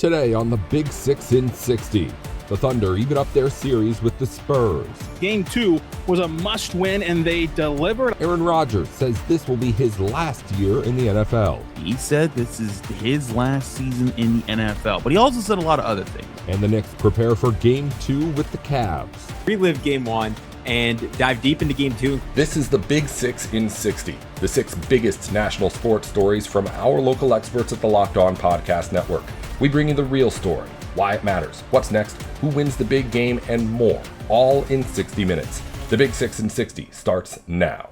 Today on the Big 6 in 60, the Thunder even up their series with the Spurs. Game 2 was a must-win, and they delivered. Aaron Rodgers says this will be his last year in the NFL. He said this is his last season in the NFL, but he also said a lot of other things. And the Knicks prepare for Game 2 with the Cavs. Relive Game 1 and dive deep into Game 2. This is the Big 6 in 60, the 6 biggest national sports stories from our local experts at the Locked On Podcast Network. We bring you the real story, why it matters, what's next, who wins the big game, and more, all in 60 minutes. The Big 6 in 60 starts now.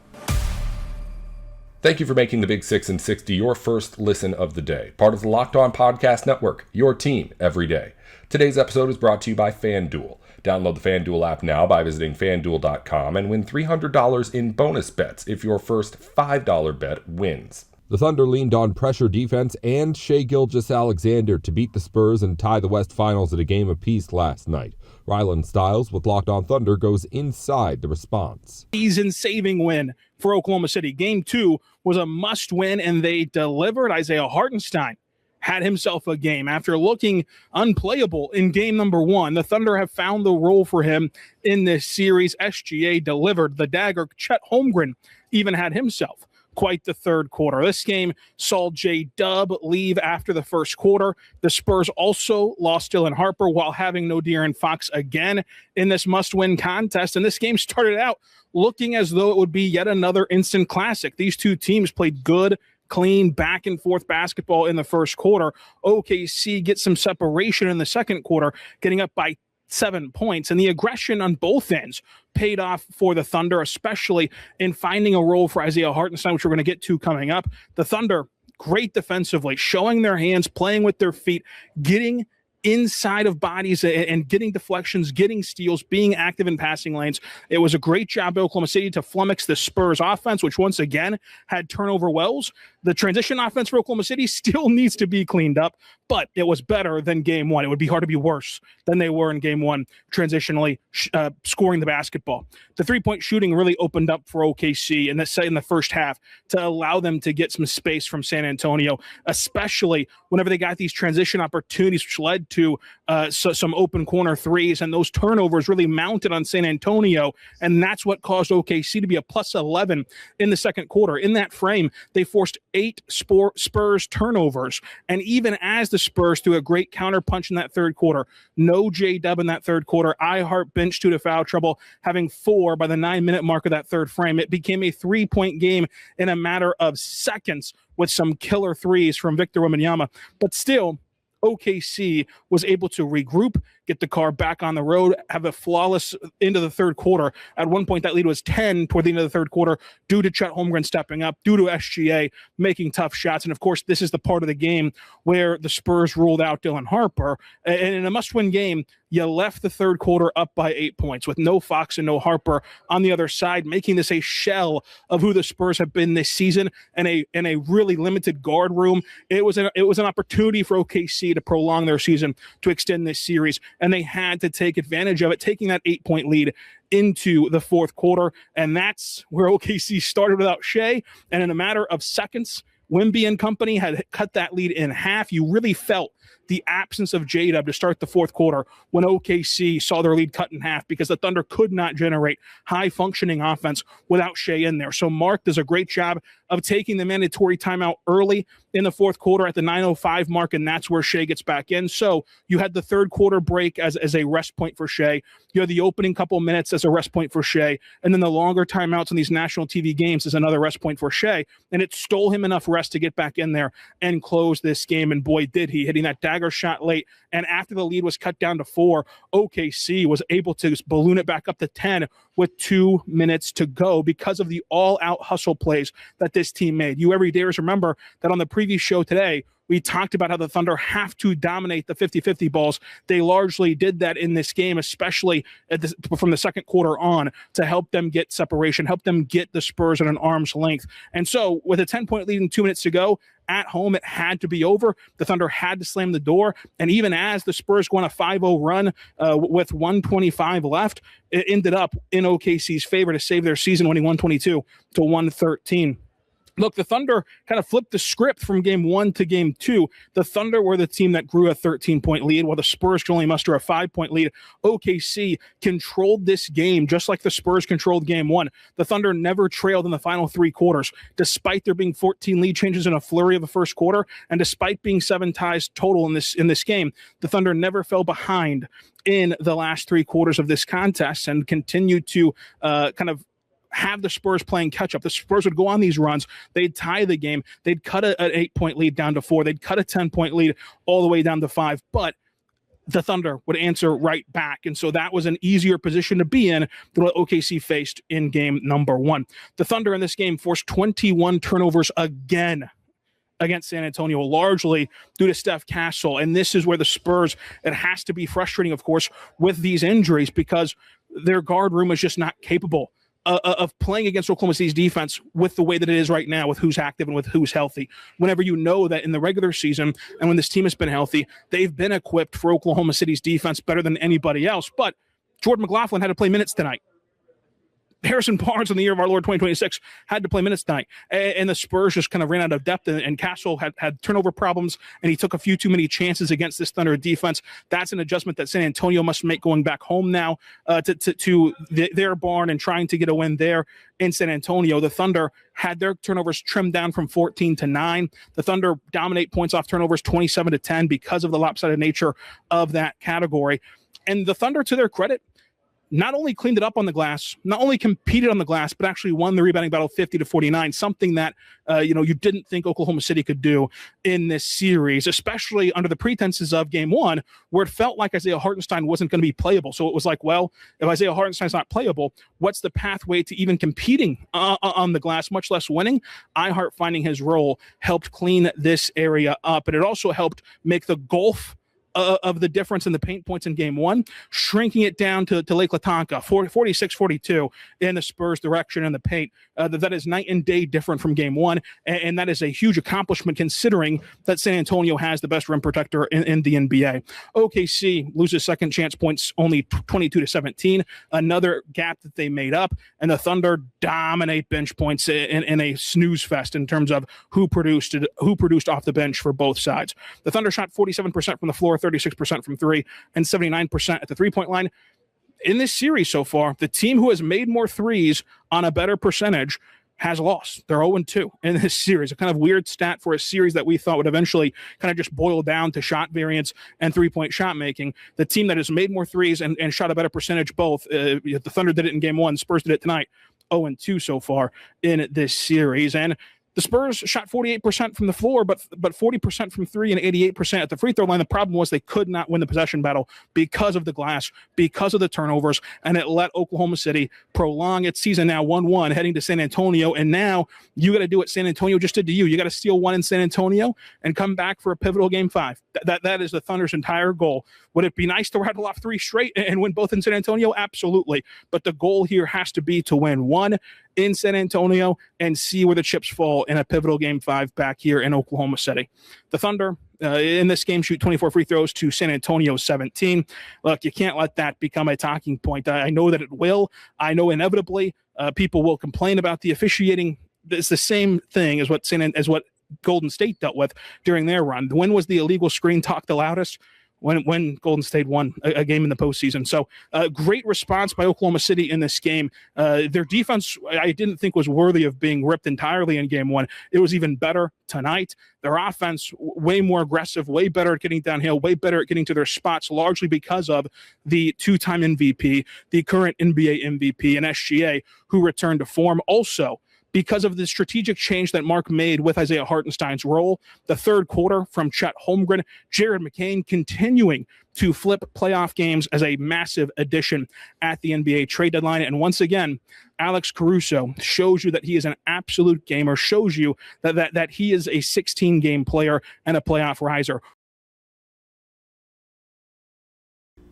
Thank you for making the Big 6 in 60 your first listen of the day. Part of the Locked On Podcast Network, your team every day. Today's episode is brought to you by FanDuel. Download the FanDuel app now by visiting FanDuel.com and win $300 in bonus bets if your first $5 bet wins. The Thunder leaned on pressure defense and Shai Gilgeous-Alexander to beat the Spurs and tie the West Finals at a game apiece last night. Rylan Stiles with Locked On Thunder goes inside the response. Season-saving win for Oklahoma City. Game 2 was a must-win, and they delivered. Isaiah Hartenstein had himself a game. After looking unplayable in game number 1, the Thunder have found the role for him in this series. SGA delivered. The dagger, Chet Holmgren, even had himself quite the third quarter. This game saw J-Dub leave after the first quarter. The Spurs also lost Dylan Harper while having no De'Aaron Fox again in this must-win contest. And this game started out looking as though it would be yet another instant classic. These two teams played good, clean, back-and-forth basketball in the first quarter. OKC gets some separation in the second quarter, getting up by 7 points, and the aggression on both ends paid off for the Thunder, especially in finding a role for Isaiah Hartenstein, which we're going to get to coming up. The Thunder, great defensively, showing their hands, playing with their feet, getting inside of bodies and getting deflections, getting steals, being active in passing lanes. It was a great job by Oklahoma City to flummox the Spurs offense, which once again had turnover wells. The transition offense for Oklahoma City still needs to be cleaned up, but it was better than game 1. It would be hard to be worse than they were in game 1, transitionally scoring the basketball. The three-point shooting really opened up for OKC in the first half to allow them to get some space from San Antonio, especially whenever they got these transition opportunities, which led to some open corner threes, and those turnovers really mounted on San Antonio, and that's what caused OKC to be a plus 11 in the second quarter. In that frame, they forced 8 Spurs turnovers, and even as the Spurs threw a great counter punch in that third quarter, no J-Dub in that third quarter, Ihart benched due to foul trouble, having 4 by the 9-minute mark of that third frame. It became a 3-point game in a matter of seconds with some killer threes from Victor Wembanyama, but still, OKC was able to regroup, get the car back on the road, have a flawless into the third quarter. At one point, that lead was 10 toward the end of the third quarter due to Chet Holmgren stepping up, due to SGA making tough shots. And, of course, this is the part of the game where the Spurs ruled out Dylan Harper. And in a must-win game, you left the third quarter up by 8 points with no Fox and no Harper on the other side, making this a shell of who the Spurs have been this season and a really limited guard room. It was an opportunity for OKC to prolong their season, to extend this series, and they had to take advantage of it, taking that 8-point lead into the fourth quarter. And that's where OKC started without Shai, and in a matter of seconds, Wemby and company had cut that lead in half. You really felt the absence of J-Dub to start the fourth quarter when OKC saw their lead cut in half, because the Thunder could not generate high-functioning offense without Shai in there. So Mark does a great job of taking the mandatory timeout early in the fourth quarter at the 9:05 mark, and that's where Shai gets back in. So you had the third quarter break as a rest point for Shai. You had the opening couple minutes as a rest point for Shai, and then the longer timeouts in these national TV games is another rest point for Shai, and it stole him enough rest to get back in there and close this game, and boy, did he, hitting that dagger shot late. And after the lead was cut down to 4, OKC was able to balloon it back up to 10 with 2 minutes to go because of the all-out hustle plays that this team made. You everydayers remember that on the previous show today, we talked about how the Thunder have to dominate the 50-50 balls. They largely did that in this game, especially from the second quarter on, to help them get separation, help them get the Spurs at an arm's length. And so with a 10-point lead and 2 minutes to go, at home, it had to be over. The Thunder had to slam the door. And even as the Spurs go on a 5-0 run with 125 left, it ended up in OKC's favor to save their season, winning 122-113. Look, the Thunder kind of flipped the script from game 1 to game 2. The Thunder were the team that grew a 13-point lead, while the Spurs could only muster a 5-point lead. OKC controlled this game just like the Spurs controlled game 1. The Thunder never trailed in the final 3 quarters, despite there being 14 lead changes in a flurry of the first quarter, and despite being 7 ties total in this game. The Thunder never fell behind in the last 3 quarters of this contest and continued to kind of have the Spurs playing catch up. The Spurs would go on these runs. They'd tie the game. They'd cut an 8-point lead down to 4. They'd cut a 10-point lead all the way down to 5. But the Thunder would answer right back. And so that was an easier position to be in than what OKC faced in game number 1. The Thunder in this game forced 21 turnovers again against San Antonio, largely due to Steph Castle. And this is where the Spurs, it has to be frustrating, of course, with these injuries, because their guard room is just not capable of playing against Oklahoma City's defense with the way that it is right now, with who's active and with who's healthy. Whenever you know that in the regular season and when this team has been healthy, they've been equipped for Oklahoma City's defense better than anybody else. But Jordan McLaughlin had to play minutes tonight. Harrison Barnes in the year of our Lord 2026 had to play minutes tonight. And the Spurs just kind of ran out of depth, and Castle had turnover problems, and he took a few too many chances against this Thunder defense. That's an adjustment that San Antonio must make going back home now to their barn and trying to get a win there in San Antonio. The Thunder had their turnovers trimmed down from 14 to 9. The Thunder dominate points off turnovers 27 to 10 because of the lopsided nature of that category. And the Thunder, to their credit, not only cleaned it up on the glass, not only competed on the glass, but actually won the rebounding battle 50-49, something that you didn't think Oklahoma City could do in this series, especially under the pretenses of game 1, where it felt like Isaiah Hartenstein wasn't going to be playable. So it was like, well, if Isaiah Hartenstein's not playable, what's the pathway to even competing on the glass, much less winning? Hart finding his role helped clean this area up, and it also helped make the gulf of the difference in the paint points in game 1, shrinking it down to Lake Latanka, 46-42 in the Spurs' direction in the paint. That is night and day different from game 1, and that is a huge accomplishment considering that San Antonio has the best rim protector in the NBA. OKC loses second chance points only 22-17, another gap that they made up, and the Thunder dominate bench points in a snooze fest in terms of who produced off the bench for both sides. The Thunder shot 47% from the floor, 36% from 3, and 79% at the 3-point line. In this series so far, the team who has made more threes on a better percentage has lost. They're 0-2 in this series. A kind of weird stat for a series that we thought would eventually kind of just boil down to shot variance and 3-point shot making. The team that has made more threes and shot a better percentage, both, the Thunder did it in game 1, Spurs did it tonight, 0-2 so far in this series. And the Spurs shot 48% from the floor, but 40% from 3 and 88% at the free throw line. The problem was they could not win the possession battle because of the glass, because of the turnovers, and it let Oklahoma City prolong its season now 1-1 heading to San Antonio. And now you got to do what San Antonio just did to you. You got to steal 1 in San Antonio and come back for a pivotal game 5. That is the Thunder's entire goal. Would it be nice to rattle off 3 straight and win both in San Antonio? Absolutely. But the goal here has to be to win 1 in San Antonio and see where the chips fall in a pivotal game 5 back here in Oklahoma City. The Thunder in this game shoot 24 free throws to San Antonio 17. Look, you can't let that become a talking point. I know that it will. I know inevitably people will complain about the officiating. It's the same thing as what Golden State dealt with during their run. When was the illegal screen talk the loudest? When Golden State won a game in the postseason. So great response by Oklahoma City in this game. Their defense, I didn't think was worthy of being ripped entirely in game 1. It was even better tonight. Their offense, way more aggressive, way better at getting downhill, way better at getting to their spots, largely because of the 2-time MVP, the current NBA MVP, and SGA, who returned to form. Also, because of the strategic change that Mark made with Isaiah Hartenstein's role, the third quarter from Chet Holmgren, Jared McCain continuing to flip playoff games as a massive addition at the NBA trade deadline. And once again, Alex Caruso shows you that he is an absolute gamer, shows you that he is a 16-game player and a playoff riser.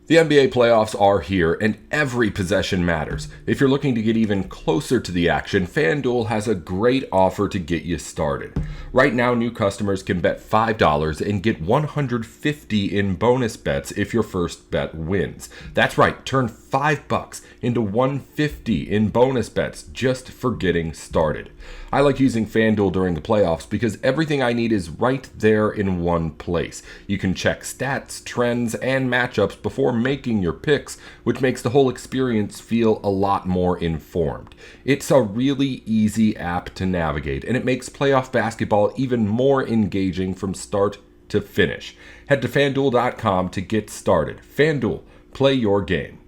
The NBA playoffs are here, and every possession matters. If you're looking to get even closer to the action, FanDuel has a great offer to get you started. Right now, new customers can bet $5 and get $150 in bonus bets if your first bet wins. That's right, turn $5 into $150 in bonus bets just for getting started. I like using FanDuel during the playoffs because everything I need is right there in one place. You can check stats, trends, and matchups before making your picks, which makes the whole experience feel a lot more informed. It's a really easy app to navigate, and it makes playoff basketball even more engaging from start to finish. Head to FanDuel.com to get started. FanDuel, play your game.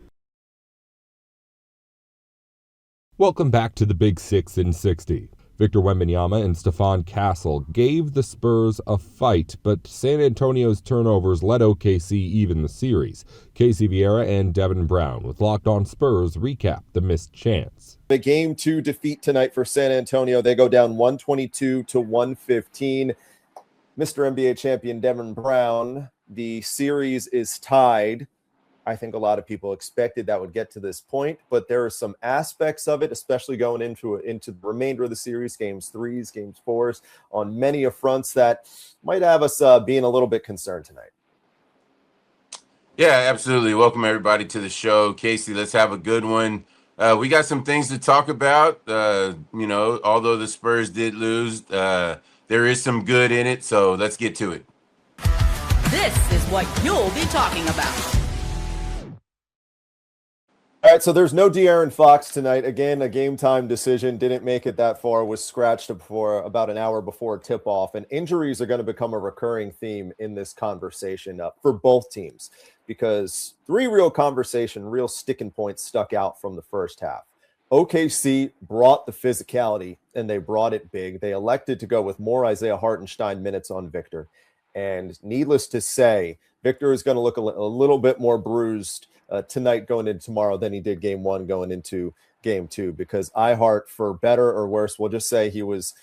Welcome back to the Big 6 in 60. Victor Wembanyama and Stephon Castle gave the Spurs a fight, but San Antonio's turnovers let OKC even the series. Casey Vieira and Devin Brown with Locked On Spurs recap the missed chance. The Game 2 defeat tonight for San Antonio. They go down 122-115. Mr. NBA champion Devin Brown, the series is tied. I think a lot of people expected that would get to this point, but there are some aspects of it, especially going into the remainder of the series, games 3s, games 4s, on many of fronts that might have us being a little bit concerned tonight. Yeah, absolutely. Welcome everybody to the show. Casey, let's have a good one. We got some things to talk about. Although the Spurs did lose, there is some good in it, so let's get to it. This is what you'll be talking about. All right, so there's no De'Aaron Fox tonight. Again, a game time decision. Didn't make it that far. Was scratched for about an hour before tip-off. And injuries are going to become a recurring theme in this conversation for both teams because three real sticking points stuck out from the first half. OKC brought the physicality, and they brought it big. They elected to go with more Isaiah Hartenstein minutes on Victor. And needless to say, Victor is going to look a little bit more bruised tonight going into tomorrow than he did game 1 going into game 2, because iHeart, for better or worse, we'll just say he was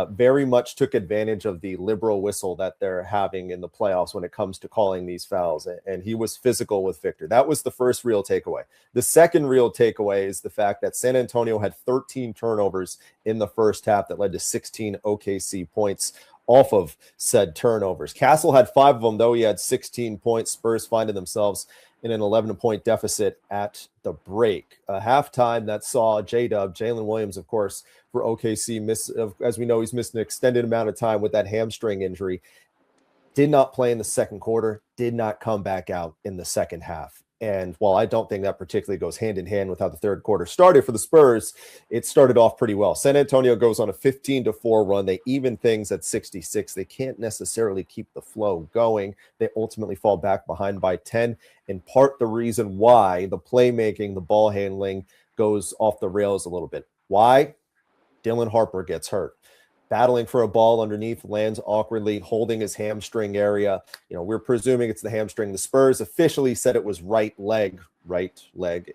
very much took advantage of the liberal whistle that they're having in the playoffs when it comes to calling these fouls, and he was physical with Victor. That was the first real takeaway. The second real takeaway is the fact that San Antonio had 13 turnovers in the first half that led to 16 OKC points off of said turnovers. Castle had 5 of them, though he had 16 points. Spurs finding themselves in an 11-point deficit at the break. A halftime that saw J-Dub, Jalen Williams, of course, for OKC, as we know, he's missed an extended amount of time with that hamstring injury. Did not play in the second quarter, did not come back out in the second half. And while I don't think that particularly goes hand in hand with how the third quarter started for the Spurs, it started off pretty well. San Antonio goes on a 15-4 run. They even things at 66. They can't necessarily keep the flow going. They ultimately fall back behind by 10. In part, the reason why the playmaking, the ball handling goes off the rails a little bit. Why? Dylan Harper gets hurt. Battling for a ball underneath, lands awkwardly, holding his hamstring area. We're presuming it's the hamstring. The Spurs officially said it was right leg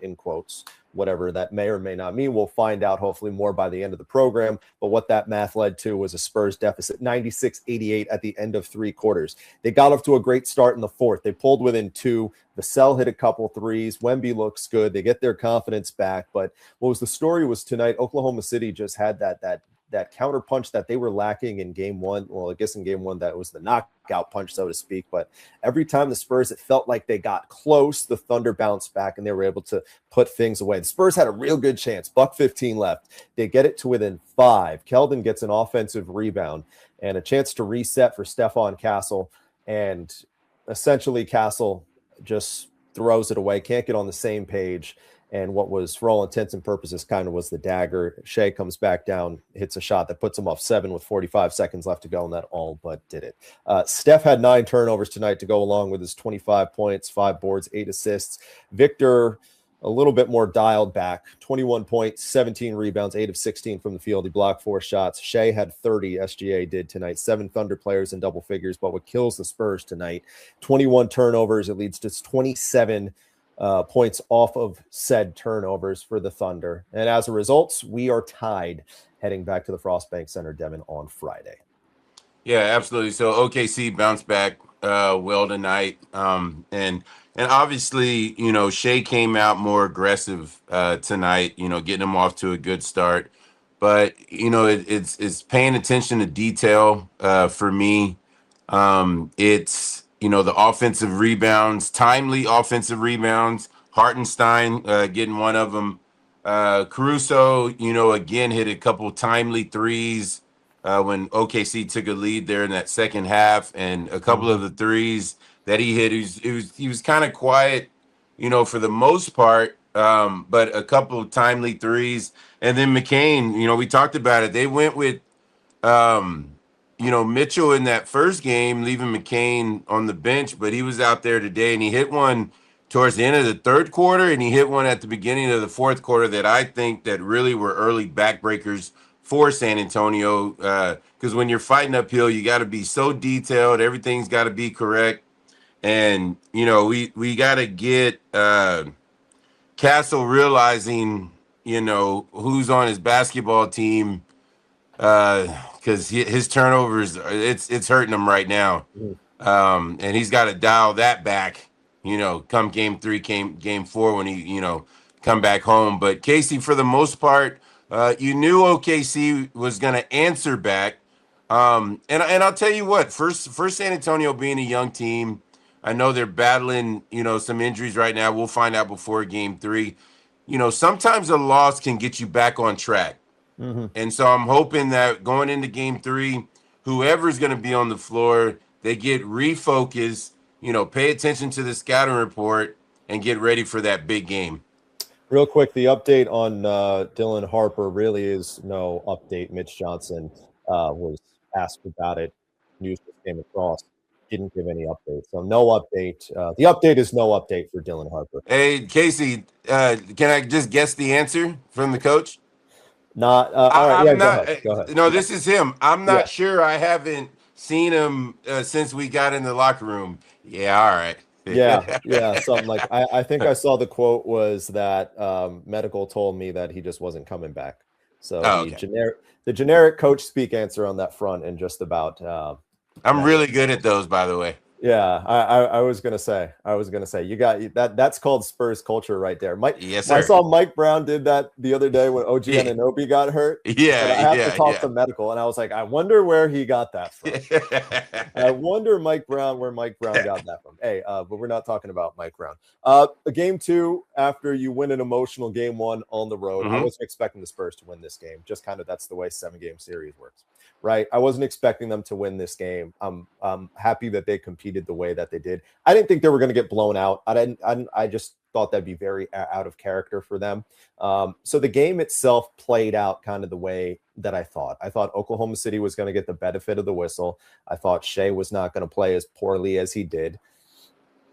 in quotes, whatever that may or may not mean. We'll find out hopefully more by the end of the program. But what that math led to was a Spurs deficit, 96-88 at the end of 3 quarters. They got off to a great start in the fourth. They pulled within 2. Vassell hit a couple threes. Wemby looks good. They get their confidence back. But what was the story was tonight, Oklahoma City just had that counter punch that they were lacking in game 1. Well, I guess in game 1, that was the knockout punch, so to speak. But every time the Spurs, it felt like they got close, the Thunder bounced back and they were able to put things away. The Spurs had a real good chance. $1:15 left. They get it to within 5. Keldon gets an offensive rebound and a chance to reset for Stephon Castle. And essentially Castle just throws it away. Can't get on the same page. And what was, for all intents and purposes, kind of was the dagger. Shea comes back down, hits a shot that puts him off 7 with 45 seconds left to go, and that all but did it. Steph had 9 turnovers tonight to go along with his 25 points, 5 boards, 8 assists. Victor, a little bit more dialed back, 21 points, 17 rebounds, 8 of 16 from the field. He blocked 4 shots. Shea had 30, SGA did tonight. 7 Thunder players in double figures, but what kills the Spurs tonight, 21 turnovers. It leads to 27 points off of said turnovers for the Thunder. And as a result, we are tied heading back to the Frostbank Center, Devin, on Friday. Yeah, absolutely. So OKC bounced back well tonight. And obviously, Shea came out more aggressive tonight, getting him off to a good start. But, it's paying attention to detail for me. It's, the offensive rebounds, timely offensive rebounds. Hartenstein getting one of them. Caruso, again, hit a couple timely threes when OKC took a lead there in that second half, and a couple of the threes that he hit, he was kind of quiet, for the most part, but a couple of timely threes. And then McCain, we talked about it. They went with, Mitchell in that first game, leaving McCain on the bench, but he was out there today, and he hit one towards the end of the third quarter, and he hit one at the beginning of the fourth quarter that I think that really were early backbreakers for San Antonio, because when you're fighting uphill, you got to be so detailed. Everything's got to be correct. And, we got to get Castle realizing, who's on his basketball team, because his turnovers, it's hurting him right now. And he's got to dial that back, come game 3, game 4 when he, come back home. But Casey, for the most part, you knew OKC was going to answer back. And I'll tell you what, first San Antonio being a young team, I know they're battling, some injuries right now. We'll find out before game 3. Sometimes a loss can get you back on track. And so I'm hoping that going into game 3, whoever's going to be on the floor, they get refocused, pay attention to the scouting report and get ready for that big game. Real quick, the update on Dylan Harper really is no update. Mitch Johnson was asked about it. News just came across. Didn't give any update. So no update. The update is no update for Dylan Harper. Hey, Casey, can I just guess the answer from the coach? Not. All right. Yeah, go ahead. No, this is him. I'm not sure. I haven't seen him since we got in the locker room. Yeah, all right. yeah, something like I think I saw the quote was that medical told me that he just wasn't coming back. So the generic coach speak answer on that front, and just about. I'm really good at those, by the way. Yeah, I was gonna say you got that. That's called Spurs culture right there. Mike, yes, sir. I saw Mike Brown did that the other day when OG Anunoby got hurt. Yeah, I have to talk to medical, and I was like, I wonder where he got that from. I wonder where Mike Brown got that from. Hey, but we're not talking about Mike Brown. Game 2, after you win an emotional game 1 on the road, I wasn't expecting the Spurs to win this game. Just kind of that's the way 7-game series works. Right, I wasn't expecting them to win this game. I'm happy that they competed the way that they did. I didn't think they were going to get blown out. I just thought that'd be very out of character for them. So the game itself played out kind of the way that I thought. I thought Oklahoma City was going to get the benefit of the whistle. I thought Shea was not going to play as poorly as he did.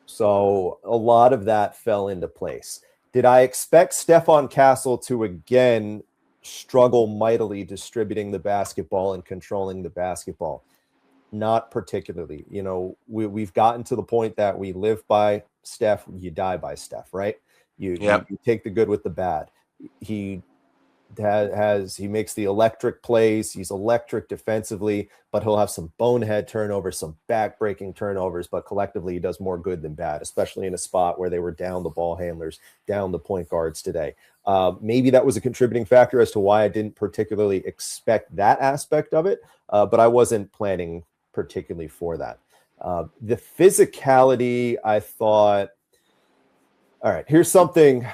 So a lot of that fell into place. Did I expect Stephon Castle to again struggle mightily distributing the basketball and controlling the basketball? Not particularly. We've gotten to the point that we live by Steph, you die by Steph, right? You take the good with the bad. He makes the electric plays. He's electric defensively, but he'll have some bonehead turnovers, some back-breaking turnovers, but collectively he does more good than bad, especially in a spot where they were down the ball handlers, down the point guards today. Maybe that was a contributing factor as to why I didn't particularly expect that aspect of it, but I wasn't planning particularly for that. The physicality, I thought, all right, here's something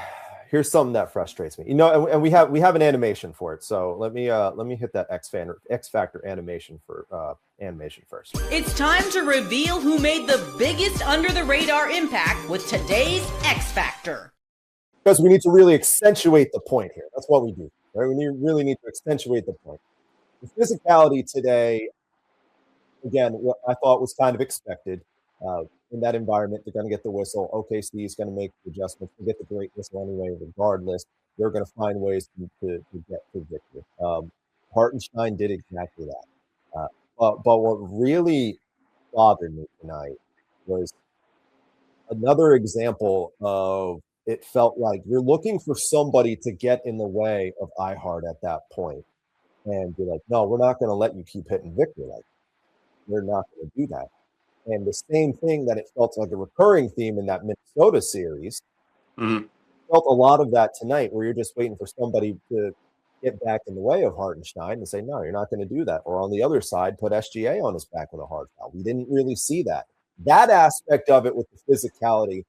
that frustrates me. And we have an animation for it. So let me hit that X Factor animation first. It's time to reveal who made the biggest under the radar impact with today's X Factor. Because we need to really accentuate the point here. That's what we do. Right? We really need to accentuate the point. The physicality today, again, what I thought was kind of expected. In that environment, they're going to get the whistle. OKC is going to make the adjustments. They get the great whistle anyway, regardless. They're going to find ways to get to victory. Hartenstein did exactly that. But what really bothered me tonight was another example of it felt like you're looking for somebody to get in the way of iHeart at that point and be like, no, we're not going to let you keep hitting Victor. Like, we're not going to do that. And the same thing that it felt like a recurring theme in that Minnesota series, felt a lot of that tonight, where you're just waiting for somebody to get back in the way of Hartenstein and say, no, you're not going to do that. Or on the other side, put SGA on his back with a hard foul. We didn't really see that. That aspect of it with the physicality,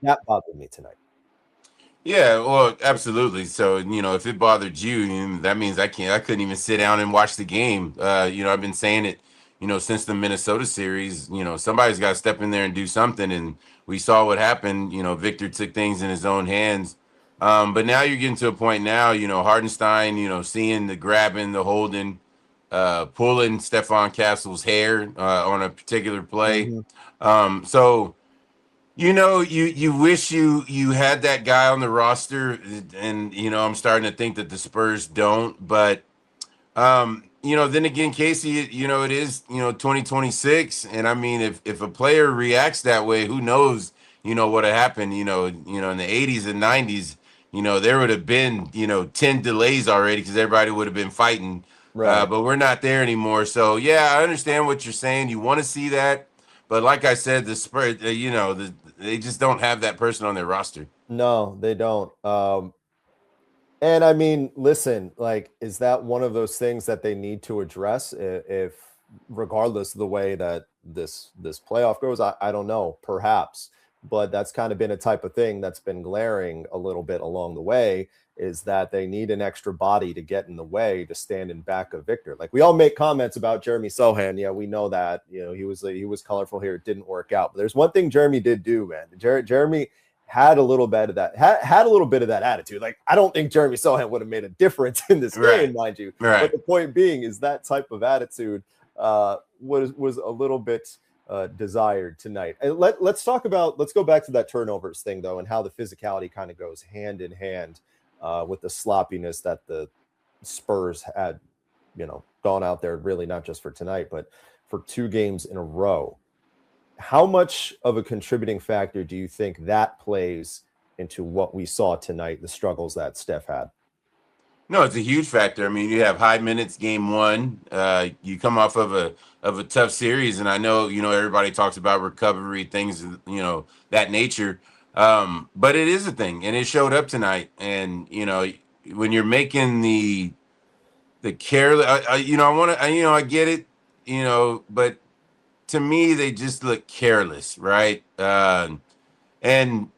that bothered me tonight. Yeah, well, absolutely. So, if it bothered you, that means I couldn't even sit down and watch the game. I've been saying it, since the Minnesota series, somebody's got to step in there and do something. And we saw what happened. Victor took things in his own hands. But now you're getting to a point now, Hardenstein, seeing the grabbing, the holding, pulling Stephon Castle's hair on a particular play. So, you wish you had that guy on the roster, and I'm starting to think that the Spurs don't. But then again, Casey, it is 2026, and I mean, if a player reacts that way, who knows, what had happened, in the 80s and 90s, there would have been 10 delays already because everybody would have been fighting. Right. But we're not there anymore. So yeah, I understand what you're saying. You want to see that. But like I said, the Spurs, they just don't have that person on their roster. No, they don't. And I mean, listen, like, is that one of those things that they need to address if regardless of the way that this playoff goes? I don't know, perhaps. But that's kind of been a type of thing that's been glaring a little bit along the way, is that they need an extra body to get in the way to stand in back of Victor. Like, we all make comments about Jeremy Sohan. Yeah, we know that, he was colorful here. It didn't work out. But there's one thing Jeremy did do, man. Jeremy had a little bit of that, had a little bit of that attitude. Like, I don't think Jeremy Sohan would have made a difference in this game, mind you. Right. But the point being is that type of attitude was a little bit desired tonight. And let's go back to that turnovers thing, though, and how the physicality kind of goes hand in hand with the sloppiness that the Spurs had, gone out there, really not just for tonight, but for 2 games in a row. How much of a contributing factor do you think that plays into what we saw tonight, the struggles that Steph had? No, it's a huge factor. I mean, you have high minutes game 1. You come off of a tough series, and I know, everybody talks about recovery, things, that nature. But it is a thing, and it showed up tonight. And, when you're making the careless, I get it, but to me, they just look careless, right? And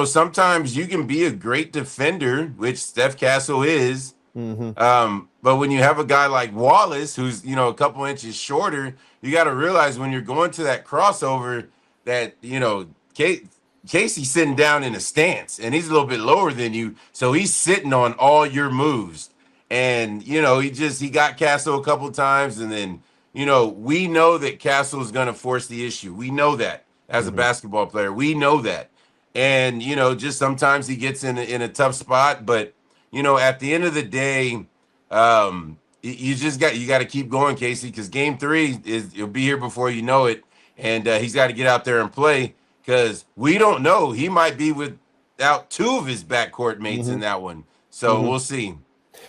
sometimes you can be a great defender, which Steph Castle is. But when you have a guy like Wallace, who's, a couple inches shorter, you got to realize when you're going to that crossover that, Casey's sitting down in a stance, and he's a little bit lower than you. So he's sitting on all your moves. And, he got Castle a couple times, and then, we know that Castle is going to force the issue. We know that as a basketball player. We know that. And, just sometimes he gets in a tough spot. But, at the end of the day, you got to keep going, Casey, because game 3 it'll be here before you know it. And he's got to get out there and play, because we don't know. He might be without 2 of his backcourt mates in that one. So we'll see.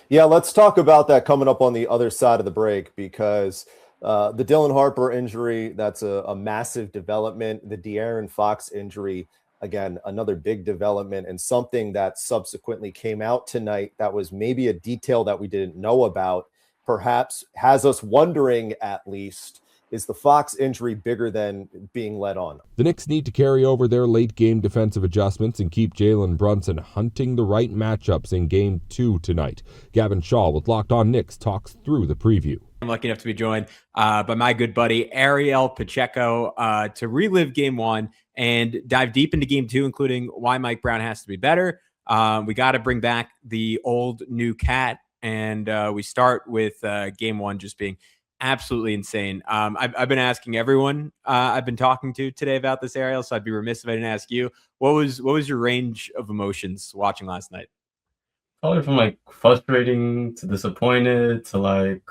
Yeah, let's talk about that coming up on the other side of the break, because the Dylan Harper injury, that's a massive development. The De'Aaron Fox injury, again, another big development, and something that subsequently came out tonight that was maybe a detail that we didn't know about, perhaps has us wondering, at least, is the Fox injury bigger than being let on? The Knicks need to carry over their late-game defensive adjustments and keep Jalen Brunson hunting the right matchups in Game 2 tonight. Gavin Shaw with Locked On Knicks talks through the preview. I'm lucky enough to be joined by my good buddy Ariel Pacheco to relive Game 1 and dive deep into Game 2, including why Mike Brown has to be better. We got to bring back the old new cat, and we start with Game 1 just being absolutely insane. I've been asking everyone I've been talking to today about this, Ariel, so I'd be remiss if I didn't ask you. What was your range of emotions watching last night? Probably from like frustrating to disappointed to like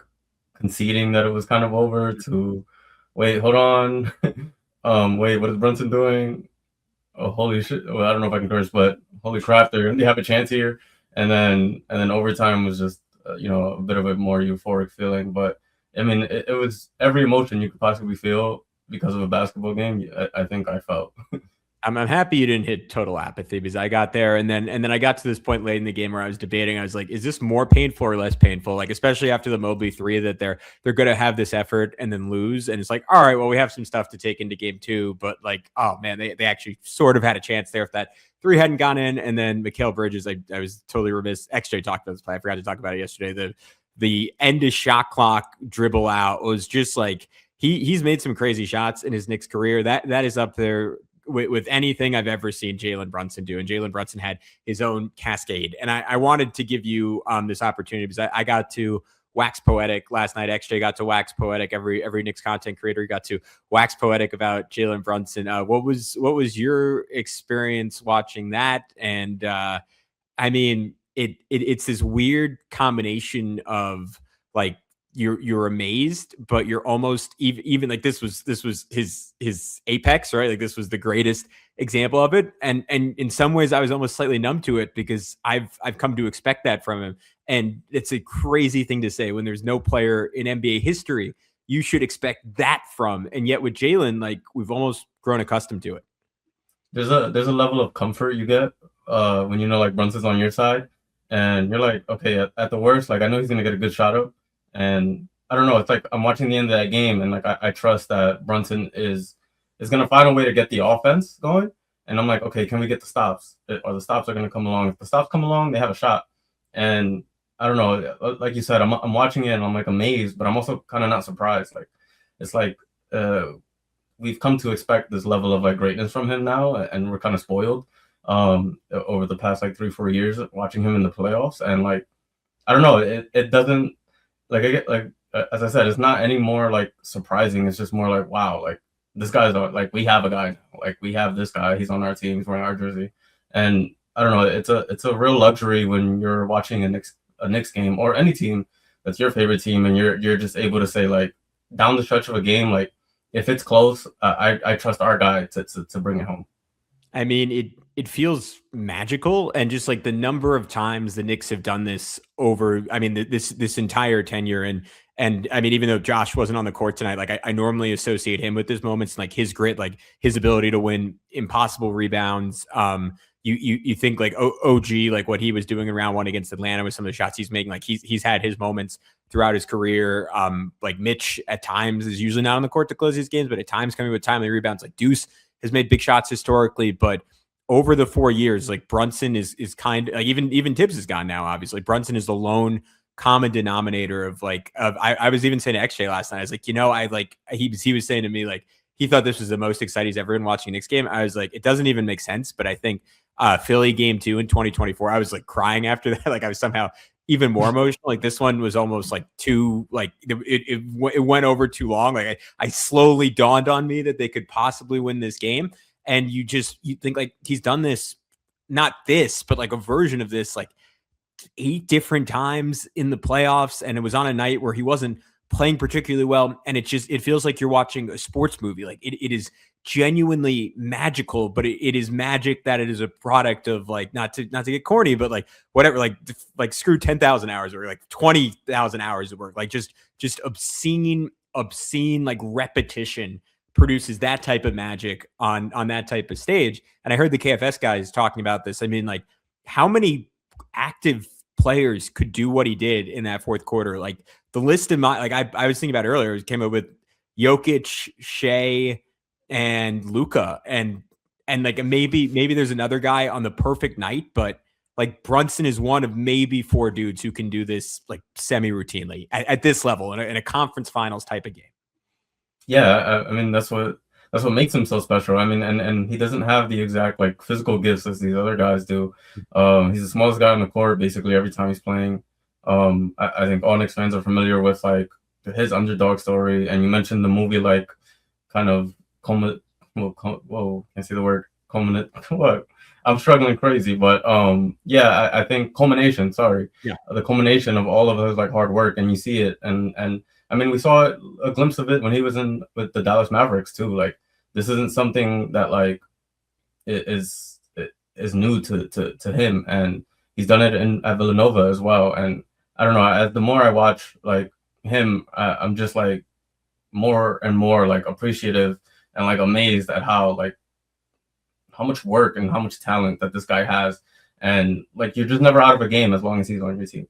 conceding that it was kind of over to wait, hold on. Wait, what is Brunson doing? Oh, holy shit. Well, I don't know if I can curse, but holy crap, they have a chance here. And then overtime was just, a bit of a more euphoric feeling. But I mean, it was every emotion you could possibly feel because of a basketball game, I think I felt. I'm happy you didn't hit total apathy, because I got there and then I got to this point late in the game where I was debating. I was like, is this more painful or less painful? Like, especially after the Mobley 3, that they're going to have this effort and then lose. And it's like, all right, well, we have some stuff to take into game 2, but like, oh man, they actually sort of had a chance there if that 3 hadn't gone in. And then Mikal Bridges, I was totally remiss. XJ talked about this play. I forgot to talk about it yesterday. The end of shot clock dribble out was just like, he's made some crazy shots in his Knicks career. That is up there with anything I've ever seen Jalen Brunson do. And Jalen Brunson had his own cascade. And I wanted to give you this opportunity because I got to wax poetic last night. XJ got to wax poetic. Every Knicks content creator got to wax poetic about Jalen Brunson. What was your experience watching that? And I mean, it's this weird combination of like, you're amazed, but you're almost even like this was his apex, right? Like this was the greatest example of it. And in some ways I was almost slightly numb to it because I've come to expect that from him. And it's a crazy thing to say when there's no player in NBA history you should expect that from. And yet with Jalen, like we've almost grown accustomed to it. There's a level of comfort you get when you know like Brunson's on your side and you're like, okay, at the worst, like I know he's gonna get a good shot up. And I don't know, it's like I'm watching the end of that game and like I trust that Brunson is going to find a way to get the offense going. And I'm like, okay, can we get the stops? Or the stops are going to come along. If the stops come along, they have a shot. And I don't know, like you said, I'm watching it and I'm like amazed, but I'm also kind of not surprised. Like it's like we've come to expect this level of like greatness from him now, and we're kind of spoiled over the past like 3-4 years watching him in the playoffs. And like I don't know, it doesn't. Like I get like as I said, it's not any more like surprising. It's just more like wow, like this guy's like we have a guy, like we have this guy. He's on our team, he's wearing our jersey, and I don't know. It's a real luxury when you're watching a Knicks game or any team that's your favorite team, and you're just able to say like down the stretch of a game, like if it's close, I trust our guy to bring it home. I mean, it feels magical, and just like the number of times the Knicks have done this over, I mean, this entire tenure, and I mean, even though Josh wasn't on the court tonight, like I normally associate him with these moments, like his grit, like his ability to win impossible rebounds. You think like OG, like what he was doing in round 1 against Atlanta with some of the shots he's making, like he's had his moments throughout his career. Like Mitch at times is usually not on the court to close these games, but at times coming with timely rebounds. Like Deuce has made big shots historically, but over the 4 years, like Brunson is kind of like even Tibbs is gone now. Obviously, Brunson is the lone common denominator of I was even saying to XJ last night. I was like, he was saying to me like he thought this was the most exciting he's ever been watching a Knicks game. I was like, it doesn't even make sense. But I think Philly game 2 in 2024, I was like crying after that. Like I was somehow even more emotional. Like this one was almost like too like it went over too long. Like I slowly dawned on me that they could possibly win this game. And you think like he's done this, not this, but like a version of this, like 8 different times in the playoffs. And it was on a night where he wasn't playing particularly well. And it feels like you're watching a sports movie. Like it is genuinely magical, but it is magic that it is a product of like, not to get corny, but like whatever, like screw 10,000 hours or like 20,000 hours of work, like just obscene, like repetition produces that type of magic on that type of stage. And I heard the KFS guys talking about this. I mean, like how many active players could do what he did in that fourth quarter? Like the list in my, like I was thinking about earlier, it came up with Jokic, Shea, and Luka, and like maybe there's another guy on the perfect night, but like Brunson is one of maybe 4 dudes who can do this like semi-routinely at this level in a conference finals type of game. Yeah, I mean that's what makes him so special. I mean, and he doesn't have the exact like physical gifts as these other guys do. He's the smallest guy on the court basically every time he's playing. I think all Knicks fans are familiar with like his underdog story, and you mentioned the movie like kind of can't say the word culminate. What? I'm struggling crazy, but yeah, I think culmination. Sorry, yeah, the culmination of all of his like hard work, and you see it, and I mean, we saw a glimpse of it when he was with the Dallas Mavericks too. Like, this isn't something that like is new to him, and he's done it at Villanova as well. And I don't know, the more I watch like him, I'm just like more and more like appreciative and like amazed at how much work and how much talent that this guy has. And like, you're just never out of a game as long as he's on your team.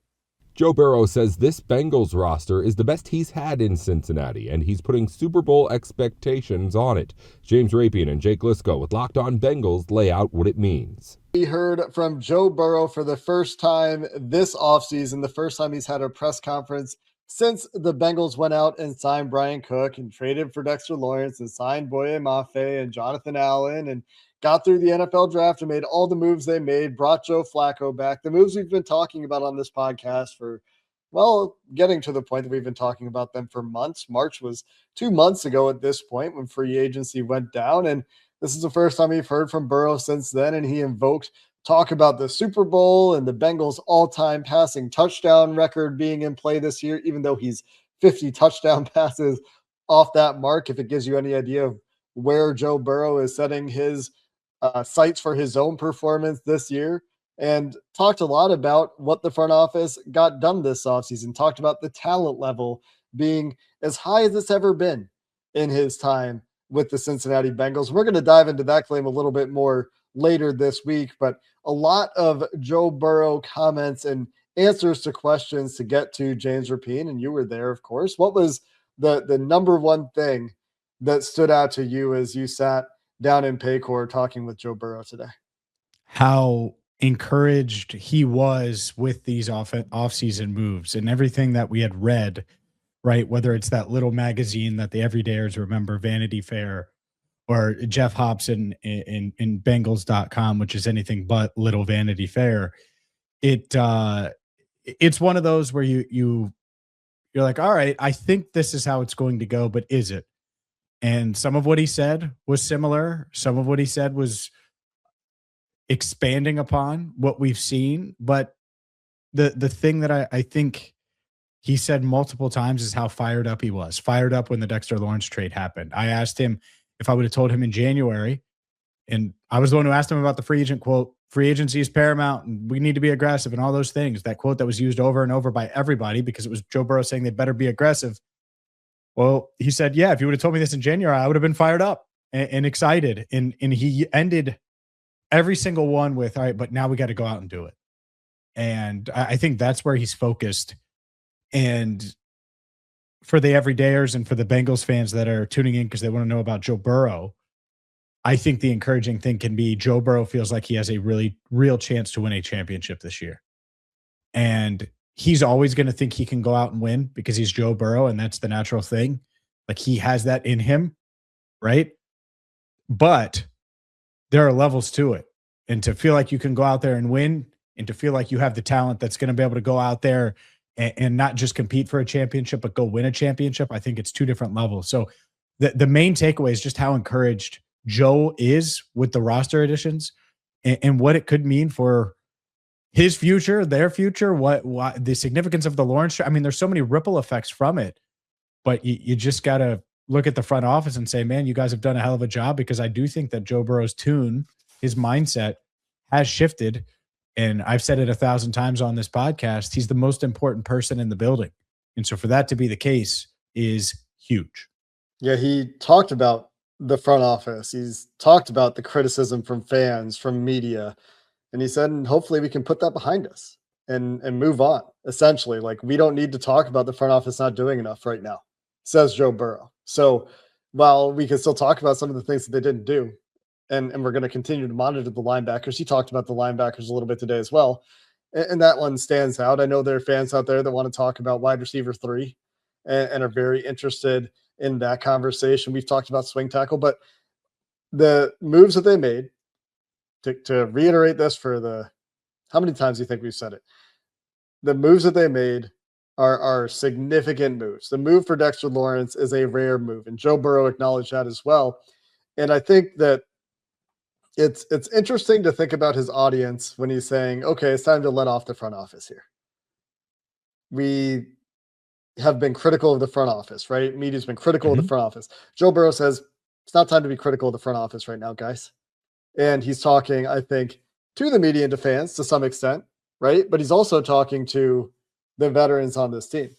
Joe Burrow says this Bengals roster is the best he's had in Cincinnati, and he's putting Super Bowl expectations on it. James Rapien and Jake Lisco with Locked On Bengals lay out what it means. We heard from Joe Burrow for the first time this offseason, the first time he's had a press conference since the Bengals went out and signed Brian Cook and traded for Dexter Lawrence and signed Boye Mafe and Jonathan Allen and got through the NFL draft and made all the moves they made, brought Joe Flacco back, the moves we've been talking about on this podcast for, well, getting to the point that we've been talking about them for months. March was 2 months ago at this point when free agency went down, and this is the first time we've heard from Burrow since then, and he invoked talk about the Super Bowl and the Bengals' all-time passing touchdown record being in play this year, even though he's 50 touchdown passes off that mark, if it gives you any idea of where Joe Burrow is setting his sights for his own performance this year, and talked a lot about what the front office got done this offseason, talked about the talent level being as high as it's ever been in his time with the Cincinnati Bengals. We're going to dive into that claim a little bit more later this week, but a lot of Joe Burrow comments and answers to questions to get to, James Rapien, and you were there, of course. What was the number one thing that stood out to you as you sat down in Paycor talking with Joe Burrow today? How encouraged he was with these off-season moves and everything that we had read, right? Whether it's that little magazine that the everydayers remember, Vanity Fair, or Jeff Hobson in Bengals.com, which is anything but little Vanity Fair. It's one of those where you're like, all right, I think this is how it's going to go, but is it? And some of what he said was similar. Some of what he said was expanding upon what we've seen. But the thing that I think he said multiple times is how fired up he was. Fired up when the Dexter Lawrence trade happened. I asked him if I would have told him in January, and I was the one who asked him about the free agent quote, free agency is paramount and we need to be aggressive and all those things. That quote that was used over and over by everybody because it was Joe Burrow saying they better be aggressive. Well, he said, yeah, if you would have told me this in January, I would have been fired up and excited. And he ended every single one with, all right, but now we got to go out and do it. And I think that's where he's focused. And for the everydayers and for the Bengals fans that are tuning in because they want to know about Joe Burrow, I think the encouraging thing can be Joe Burrow feels like he has a really real chance to win a championship this year. And he's always going to think he can go out and win because he's Joe Burrow, and that's the natural thing. Like, he has that in him, right? But there are levels to it. And to feel like you can go out there and win, and to feel like you have the talent that's going to be able to go out there and not just compete for a championship, but go win a championship, I think it's two different levels. So the main takeaway is just how encouraged Joe is with the roster additions and what it could mean for his future, their future, what the significance of the Lawrence. I mean, there's so many ripple effects from it, but you just got to look at the front office and say, man, you guys have done a hell of a job, because I do think that Joe Burrow's tune, his mindset has shifted. And I've said it 1,000 times on this podcast, he's the most important person in the building. And so for that to be the case is huge. Yeah, he talked about the front office. He's talked about the criticism from fans, from media. And he said, and hopefully we can put that behind us and move on. Essentially, like, we don't need to talk about the front office not doing enough right now, says Joe Burrow. So while we can still talk about some of the things that they didn't do, and we're going to continue to monitor the linebackers. He talked about the linebackers a little bit today as well. And that one stands out. I know there are fans out there that want to talk about wide receiver 3 and are very interested in that conversation. We've talked about swing tackle, but the moves that they made, to reiterate this for the, how many times do you think we've said it? The moves that they made are significant moves. The move for Dexter Lawrence is a rare move, and Joe Burrow acknowledged that as well. And I think that it's interesting to think about his audience when he's saying, okay, it's time to let off the front office here. We have been critical of the front office, right? Media's been critical of the front office. Joe Burrow says, it's not time to be critical of the front office right now, guys. And he's talking, I think, to the media and to fans to some extent, right? But he's also talking to the veterans on this team,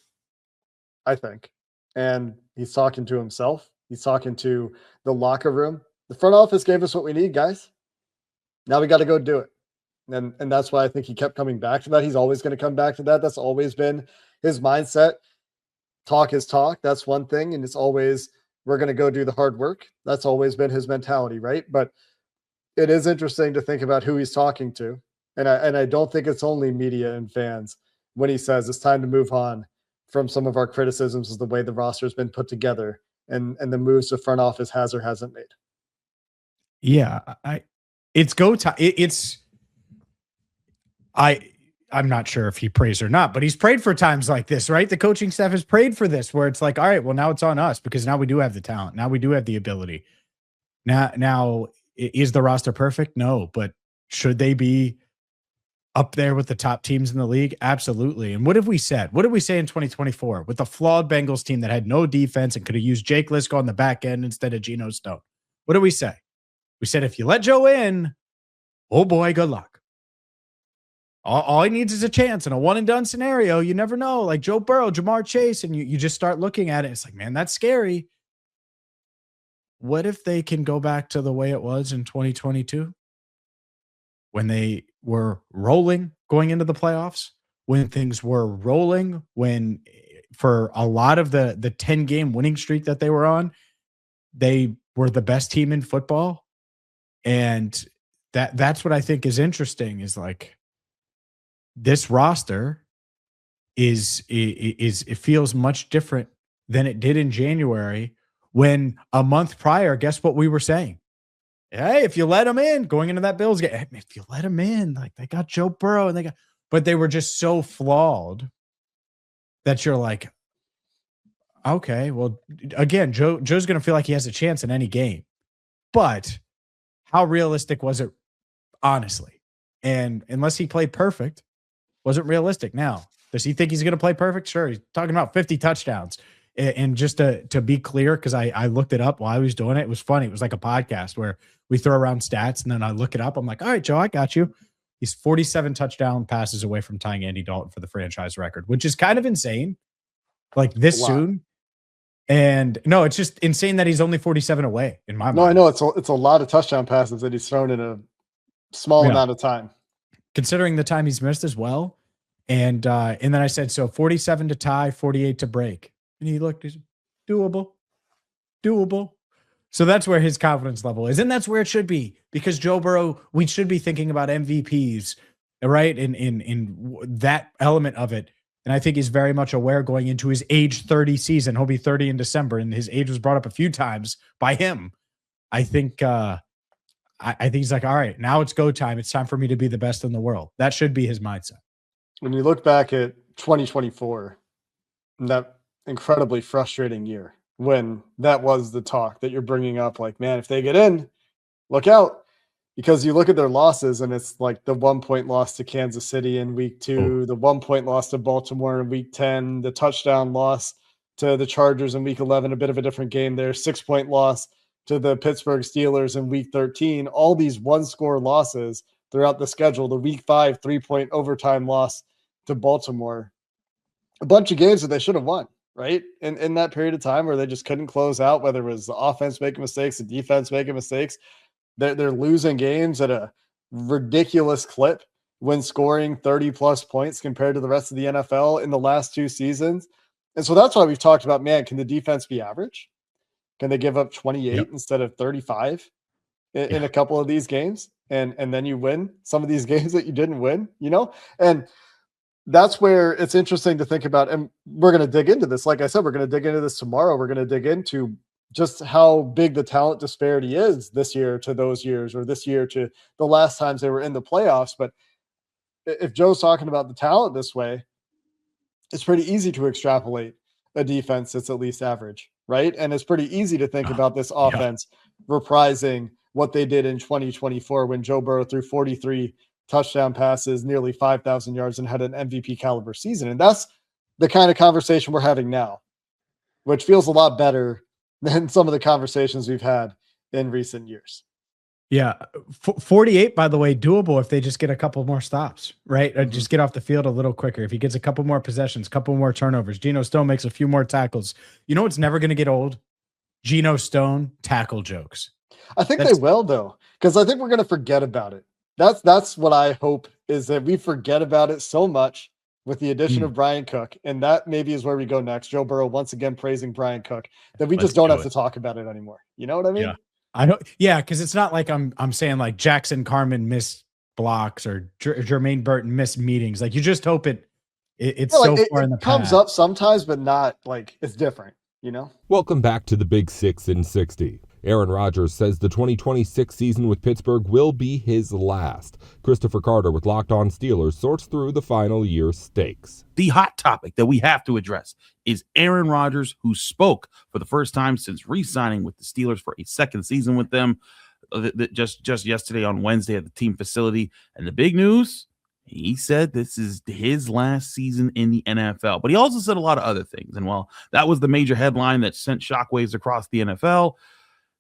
I think. and he's talking to himself. He's talking to the locker room. The front office gave us what we need, guys. Now we got to go do it. And that's why I think he kept coming back to that. He's always going to come back to that. That's always been his mindset. Talk is talk. That's one thing. And it's always, we're going to go do the hard work. That's always been his mentality, right? But it is interesting to think about who he's talking to. And I don't think it's only media and fans when he says it's time to move on from some of our criticisms of the way the roster has been put together and the moves the front office has or hasn't made. Yeah, it's go time. I'm not sure if he prays or not, but he's prayed for times like this, right? The coaching staff has prayed for this, where it's like, all right, well, now it's on us because now we do have the talent. Now we do have the ability. Now is the roster perfect? No, but should they be up there with the top teams in the league? Absolutely. And what have we said? What did we say in 2024 with a flawed Bengals team that had no defense and could have used Jake Lisco on the back end instead of Geno Stone? What did we say? We said, if you let Joe in, oh boy, good luck. All he needs is a chance in a one and done scenario. You never know, like Joe Burrow, Jamar Chase, and you just start looking at it. It's like, man, that's scary. What if they can go back to the way it was in 2022 when they were rolling going into the playoffs, when things were rolling, when for a lot of the 10-game winning streak that they were on, they were the best team in football. And that's what I think is interesting is like, this roster is it feels much different than it did in January when a month prior, guess what we were saying? Hey, if you let them in going into that Bills game, if you let them in, like they got Joe Burrow and but they were just so flawed that you're like, okay, well, again, Joe's going to feel like he has a chance in any game, but how realistic was it? Honestly, and unless he played perfect, wasn't realistic. Now, does he think he's going to play perfect? Sure. He's talking about 50 touchdowns. And just to be clear, because I looked it up while I was doing it. It was funny. It was like a podcast where we throw around stats and then I look it up. I'm like, all right, Joe, I got you. He's 47 touchdown passes away from tying Andy Dalton for the franchise record, which is kind of insane. Like this soon. And no, it's just insane that he's only 47 away in my mind. No, I know it's a lot of touchdown passes that he's thrown in a small amount of time. Considering the time he's missed as well. And then I said, so 47 to tie, 48 to break. And he looked, he's doable. So that's where his confidence level is. And that's where it should be, because Joe Burrow, we should be thinking about MVPs, right? In that element of it. And I think he's very much aware going into his age 30 season. He'll be 30 in December, and his age was brought up a few times by him. I think he's like, all right, now it's go time. It's time for me to be the best in the world. That should be his mindset. When you look back at 2024, that incredibly frustrating year, when that was the talk that you're bringing up, like, man, if they get in, look out. Because you look at their losses, and it's like the 1-point loss to Kansas City in week 2, the 1-point loss to Baltimore in week 10, the touchdown loss to the Chargers in week 11, a bit of a different game there, 6-point loss to the Pittsburgh Steelers in week 13, all these one-score losses throughout the schedule, the week 5 3-point overtime loss to Baltimore, a bunch of games that they should have won, right? In that period of time where they just couldn't close out, whether it was the offense making mistakes, the defense making mistakes, they're losing games at a ridiculous clip when scoring 30-plus points compared to the rest of the NFL in the last 2 seasons. And so that's why we've talked about, man, can the defense be average? Can they give up 28 instead of 35 in a couple of these games? And then you win some of these games that you didn't win, you know? And that's where it's interesting to think about. And we're going to dig into this. Like I said, we're going to dig into this tomorrow. We're going to dig into just how big the talent disparity is this year to those years, or this year to the last times they were in the playoffs. But if Joe's talking about the talent this way, it's pretty easy to extrapolate a defense that's at least average, right? And it's pretty easy to think about this offense reprising what they did in 2024 when Joe Burrow threw 43 touchdown passes, nearly 5,000 yards, and had an MVP caliber season. And that's the kind of conversation we're having now, which feels a lot better than some of the conversations we've had in recent years. Yeah. 48, by the way, doable if they just get a couple more stops, right? Or just get off the field a little quicker. If he gets a couple more possessions, couple more turnovers, Geno Stone makes a few more tackles. You know what's never going to get old? Geno Stone tackle jokes. I think they will, though, because I think we're going to forget about it. That's what I hope, is that we forget about it so much with the addition of Brian Cook. And that maybe is where we go next. Joe Burrow once again praising Brian Cook, that we just don't have to talk about it anymore. You know what I mean? Yeah. I don't. Yeah, because it's not like I'm saying like Jackson Carman missed blocks or Jermaine Burton missed meetings. Like, you just hope it's so far in the past. It comes up sometimes, but not like it's different, you know? Welcome back to the Big 6 in 60. Aaron Rodgers says the 2026 season with Pittsburgh will be his last. Christopher Carter with Locked On Steelers sorts through the final year stakes. The hot topic that we have to address is Aaron Rodgers, who spoke for the first time since re-signing with the Steelers for a second season with them just yesterday on Wednesday at the team facility. And the big news, he said this is his last season in the NFL. But he also said a lot of other things. And while that was the major headline that sent shockwaves across the NFL,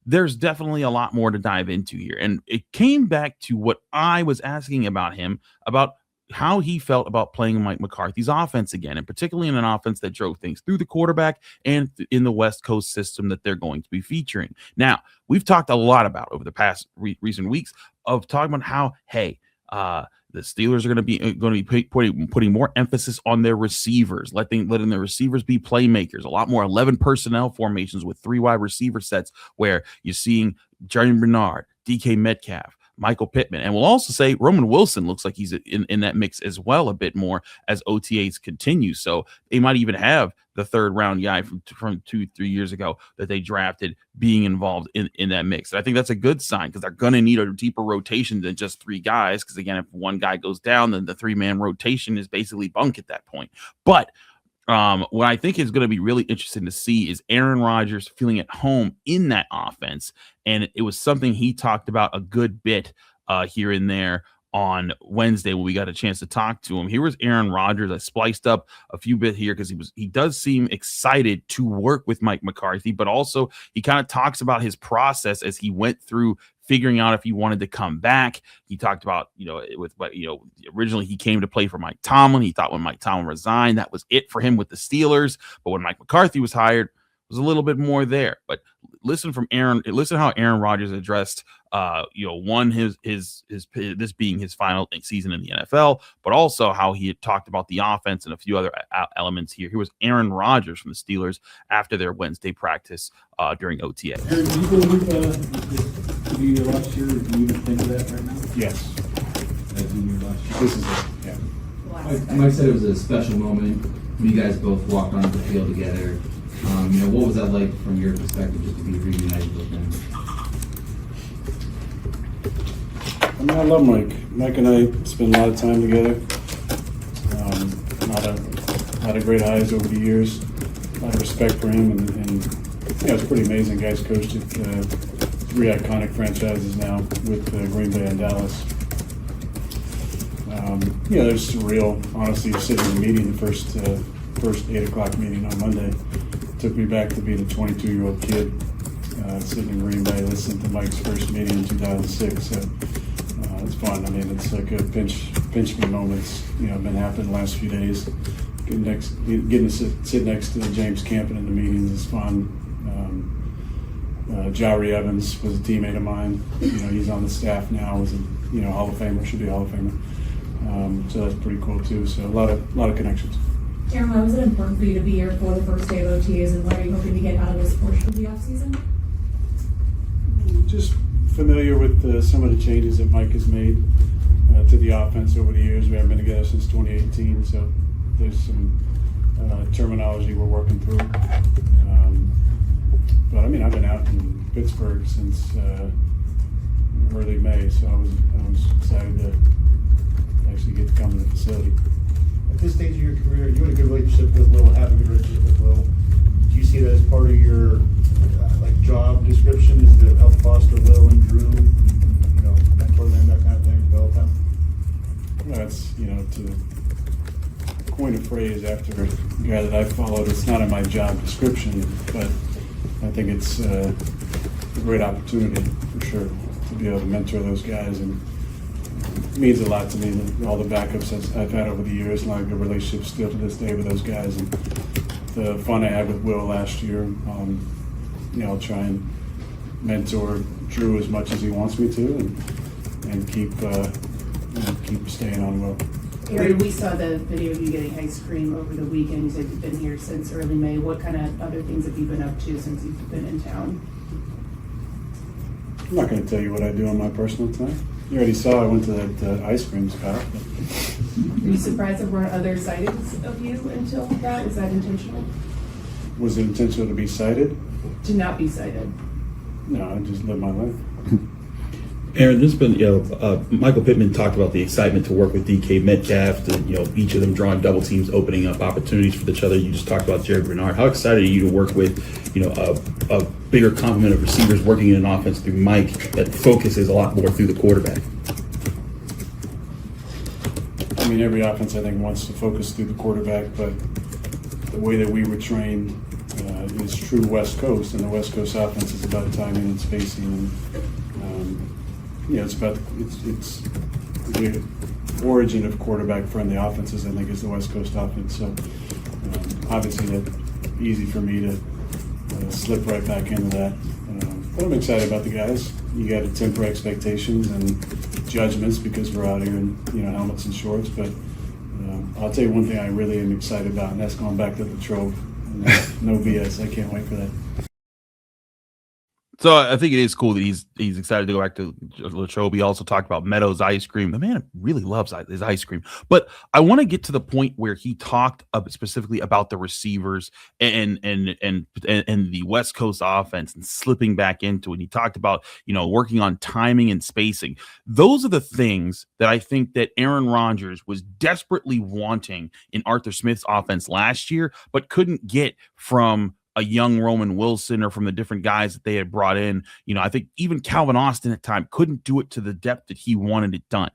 there's definitely a lot more to dive into here. And it came back to what I was asking about him, about how he felt about playing Mike McCarthy's offense again, and particularly in an offense that drove things through the quarterback and in the West Coast system that they're going to be featuring. Now, we've talked a lot about over the past recent weeks of talking about how, hey, the Steelers are going to be putting more emphasis on their receivers, letting their receivers be playmakers. A lot more 11 personnel formations with 3 wide receiver sets, where you're seeing Jerry Bernard, DK Metcalf, Michael Pittman, and we'll also say Roman Wilson looks like he's in that mix as well a bit more as OTAs continue. So they might even have the third round guy from 2-3 years ago that they drafted being involved in that mix. And I think that's a good sign, because they're going to need a deeper rotation than just 3 guys. Because again, if one guy goes down, then the 3-man rotation is basically bunk at that point. But what I think is going to be really interesting to see is Aaron Rodgers feeling at home in that offense. And it was something he talked about a good bit here and there on Wednesday when we got a chance to talk to him. Here was Aaron Rodgers. I spliced up a few bit here because he does seem excited to work with Mike McCarthy, but also he kind of talks about his process as he went through figuring out if he wanted to come back. He talked about, originally he came to play for Mike Tomlin. He thought when Mike Tomlin resigned, that was it for him with the Steelers. But when Mike McCarthy was hired, was a little bit more there. But listen how Aaron Rodgers addressed this being his final season in the NFL, but also how he had talked about the offense and a few other elements here. Here was Aaron Rodgers from the Steelers after their Wednesday practice during OTA. Aaron, do you believe your last year? Do you even think of that right now? Yes. As in your last year? This is it, yeah. Mike said it was a special moment when you guys both walked onto the field together. What was that like from your perspective, just to be reunited with him? I love Mike. Mike and I spend a lot of time together. A lot of great highs over the years. A lot of respect for him, and it's pretty amazing. Guys coached at 3 iconic franchises now with Green Bay and Dallas. There's surreal. Honestly, sitting in the meeting, the first 8 o'clock meeting on Monday, took me back to being a 22-year-old kid sitting in Green Bay listening to Mike's first meeting in 2006. So it's fun. It's like a pinch me moments. Been happening the last few days. Getting to sit next to James Campen in the meetings is fun. Jari Evans was a teammate of mine. He's on the staff now. Was a Hall of Famer. Should be a Hall of Famer. So that's pretty cool too. So a lot of connections. Aaron, why was it important for you to be here for the first day of OTAs, and what are you hoping to get out of this portion of the offseason? Just familiar with some of the changes that Mike has made to the offense over the years. We haven't been together since 2018, so there's some terminology we're working through. But I've been out in Pittsburgh since early May, so I was excited to actually get to come to the facility. At this stage of your career, you had a good relationship with Will, have a good relationship with Will. Do you see that as part of your job description, is to help foster Will and Drew, mentor them, that kind of thing, develop them? That's, to coin a phrase after a guy that I followed, it's not in my job description, but I think it's a great opportunity for sure to be able to mentor those guys, and it means a lot to me. All the backups I've had over the years, and I have a good relationship still to this day with those guys, and the fun I had with Will last year. I'll try and mentor Drew as much as he wants me to, and keep staying on Will. Aaron, we saw the video of you getting ice cream over the weekend. You said you've been here since early May. What kind of other things have you been up to since you've been in town? I'm not going to tell you what I do on my personal time. You already saw I went to that ice cream spot. Were you surprised there weren't other sightings of you until that? Was that intentional? Was it intentional to be cited? To not be cited? No, I just live my life. Aaron, there's been, Michael Pittman talked about the excitement to work with DK Metcalf, each of them drawing double teams, opening up opportunities for each other. You just talked about Jared Bernard. How excited are you to work with, a bigger complement of receivers working in an offense through Mike that focuses a lot more through the quarterback? I mean, every offense, I think, wants to focus through the quarterback, but the way that we were trained is true West Coast, and the West Coast offense is about timing and spacing, and it's the origin of quarterback-friendly offenses, I think, is the West Coast offense. So obviously that's easy for me to slip right back into that. But I'm excited about the guys. You got to temper expectations and judgments because we're out here in helmets and shorts. But I'll tell you one thing I really am excited about, and that's going back to the Trove. No BS. I can't wait for that. So I think it is cool that he's excited to go back to Latrobe. He also talked about Meadows ice cream. The man really loves his ice cream. But I want to get to the point where he talked specifically about the receivers and the West Coast offense and slipping back into it. He talked about working on timing and spacing. Those are the things that I think that Aaron Rodgers was desperately wanting in Arthur Smith's offense last year, but couldn't get from a young Roman Wilson or from the different guys that they had brought in. I think even Calvin Austin at time couldn't do it to the depth that he wanted it done.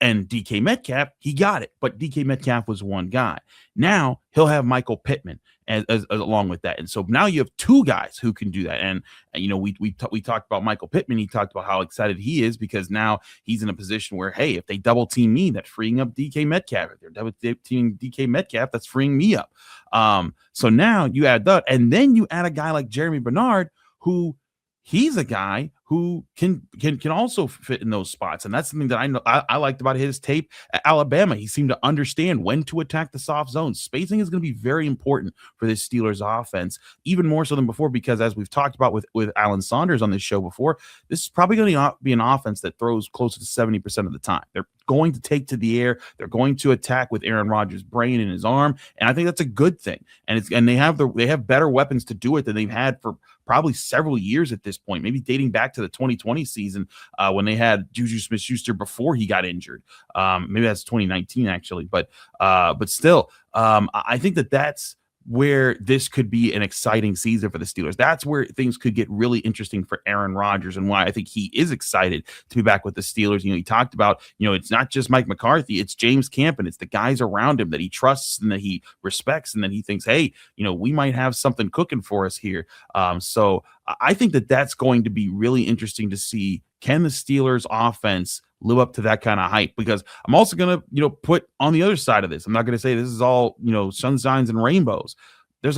And DK Metcalf, he got it, but DK Metcalf was one guy. Now he'll have Michael Pittman as along with that. And so now you have two guys who can do that. And we talked about Michael Pittman. He talked about how excited he is because now he's in a position where, hey, if they double team me, that's freeing up DK Metcalf. If they're double teaming DK Metcalf, that's freeing me up. So now you add that, and then you add a guy like Jeremy Bernard, who he's a guy who can also fit in those spots. And that's something that I liked about his tape at Alabama. He seemed to understand when to attack the soft zone. Spacing is going to be very important for this Steelers offense, even more so than before, because as we've talked about with Alan Saunders on this show before, this is probably going to be an offense that throws closer to 70% of the time. They're going to take to the air. They're going to attack with Aaron Rodgers' brain in his arm. And I think that's a good thing. And they have better weapons to do it than they've had for probably several years at this point, maybe dating back to the 2020 season when they had Juju Smith-Schuster before he got injured. Maybe that's 2019 actually, but still, I think that's where this could be an exciting season for the Steelers. That's where things could get really interesting for Aaron Rodgers, and why I think he is excited to be back with the Steelers. He talked about, it's not just Mike McCarthy, it's James Camp, and it's the guys around him that he trusts and that he respects, and that he thinks, hey, we might have something cooking for us here. So I think that's going to be really interesting to see. Can the Steelers offense live up to that kind of hype? Because I'm also going to, put on the other side of this. I'm not going to say this is all, sunshines and rainbows. There's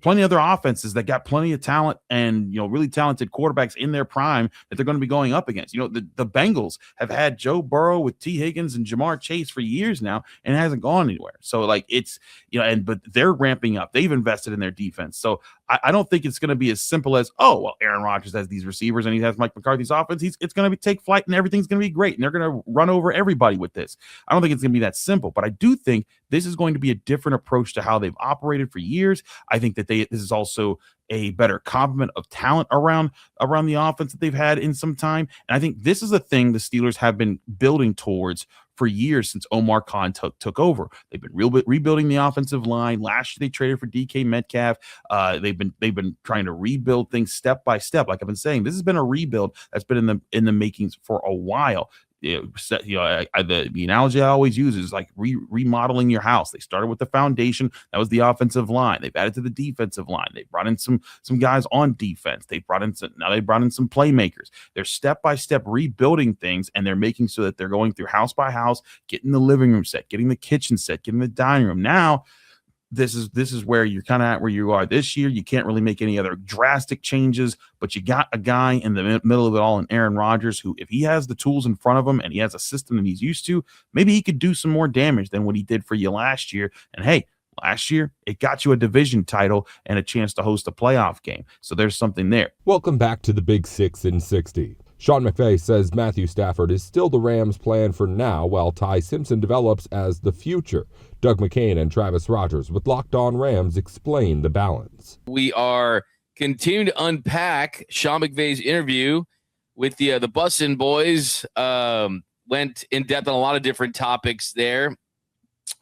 plenty of other offenses that got plenty of talent and, really talented quarterbacks in their prime that they're going to be going up against. The Bengals have had Joe Burrow with T. Higgins and Jamar Chase for years now, and it hasn't gone anywhere. So it's, but they're ramping up. They've invested in their defense. So I don't think it's going to be as simple as, oh, well, Aaron Rodgers has these receivers and he has Mike McCarthy's offense. It's going to take flight and everything's going to be great. And they're going to run over everybody with this. I don't think it's going to be that simple, but I do think this is going to be a different approach to how they've operated for years. I think that this is also a better complement of talent around the offense that they've had in some time. And I think this is a thing the Steelers have been building towards for years since Omar Khan took over. They've been rebuilding the offensive line. Last year they traded for DK Metcalf. They've been trying to rebuild things step by step. Like I've been saying, this has been a rebuild that's been in the makings for a while. The analogy I always use is like remodeling your house. They started with the foundation. That was the offensive line. They've added to the defensive line. They brought in some guys on defense. They brought in some playmakers. They're step by step rebuilding things, and they're making so that they're going through house by house, getting the living room set, getting the kitchen set, getting the dining room. Now, this is where you're kind of at where you are this year. You can't really make any other drastic changes, but you got a guy in the middle of it all in Aaron Rodgers who, if he has the tools in front of him and he has a system that he's used to, maybe he could do some more damage than what he did for you last year. And hey, last year, it got you a division title and a chance to host a playoff game. So there's something there. Welcome back to the Big 6 in 60. Sean McVay says Matthew Stafford is still the Rams' plan for now, while Ty Simpson develops as the future. Doug McCain and Travis Rodgers with Locked On Rams explain the balance. We are continuing to unpack Sean McVay's interview with the Bussin' Boys. Went in depth on a lot of different topics there.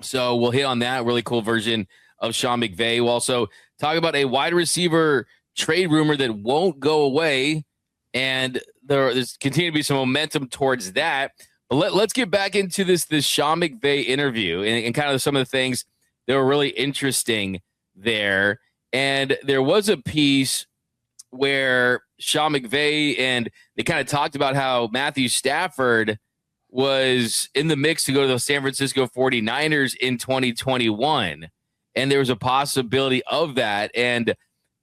So we'll hit on that really cool version of Sean McVay. We'll also talk about a wide receiver trade rumor that won't go away. And there's continue to be some momentum towards that. But let's get back into this Sean McVay interview and kind of some of the things that were really interesting there. And there was a piece where Sean McVay and they kind of talked about how Matthew Stafford was in the mix to go to the San Francisco 49ers in 2021. And there was a possibility of that. And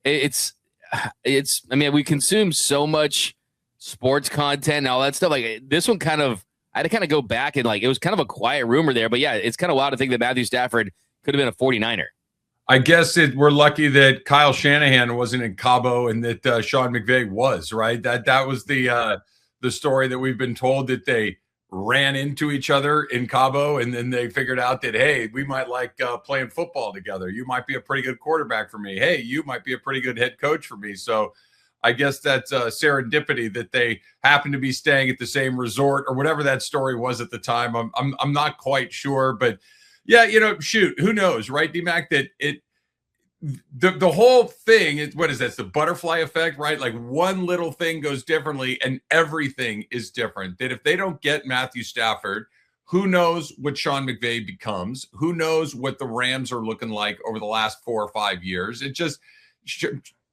it's I mean, we consume so much sports content and all that stuff. Like this one I had to kind of go back and it was kind of a quiet rumor there. But yeah, it's kind of wild to think that Matthew Stafford could have been a 49er. I guess we're lucky that Kyle Shanahan wasn't in Cabo and that Sean McVay was, right? That was the story that we've been told, that they ran into each other in Cabo and then they figured out that, hey, we might like playing football together. You might be a pretty good quarterback for me. Hey, you might be a pretty good head coach for me. So I guess that's serendipity that they happen to be staying at the same resort or whatever that story was at the time. I'm not quite sure, but yeah, shoot, who knows, right, D-Mac? That the whole thing is, what is that? It's the butterfly effect, right? Like one little thing goes differently and everything is different. That if they don't get Matthew Stafford, who knows what Sean McVay becomes? Who knows what the Rams are looking like over the last 4 or 5 years? It just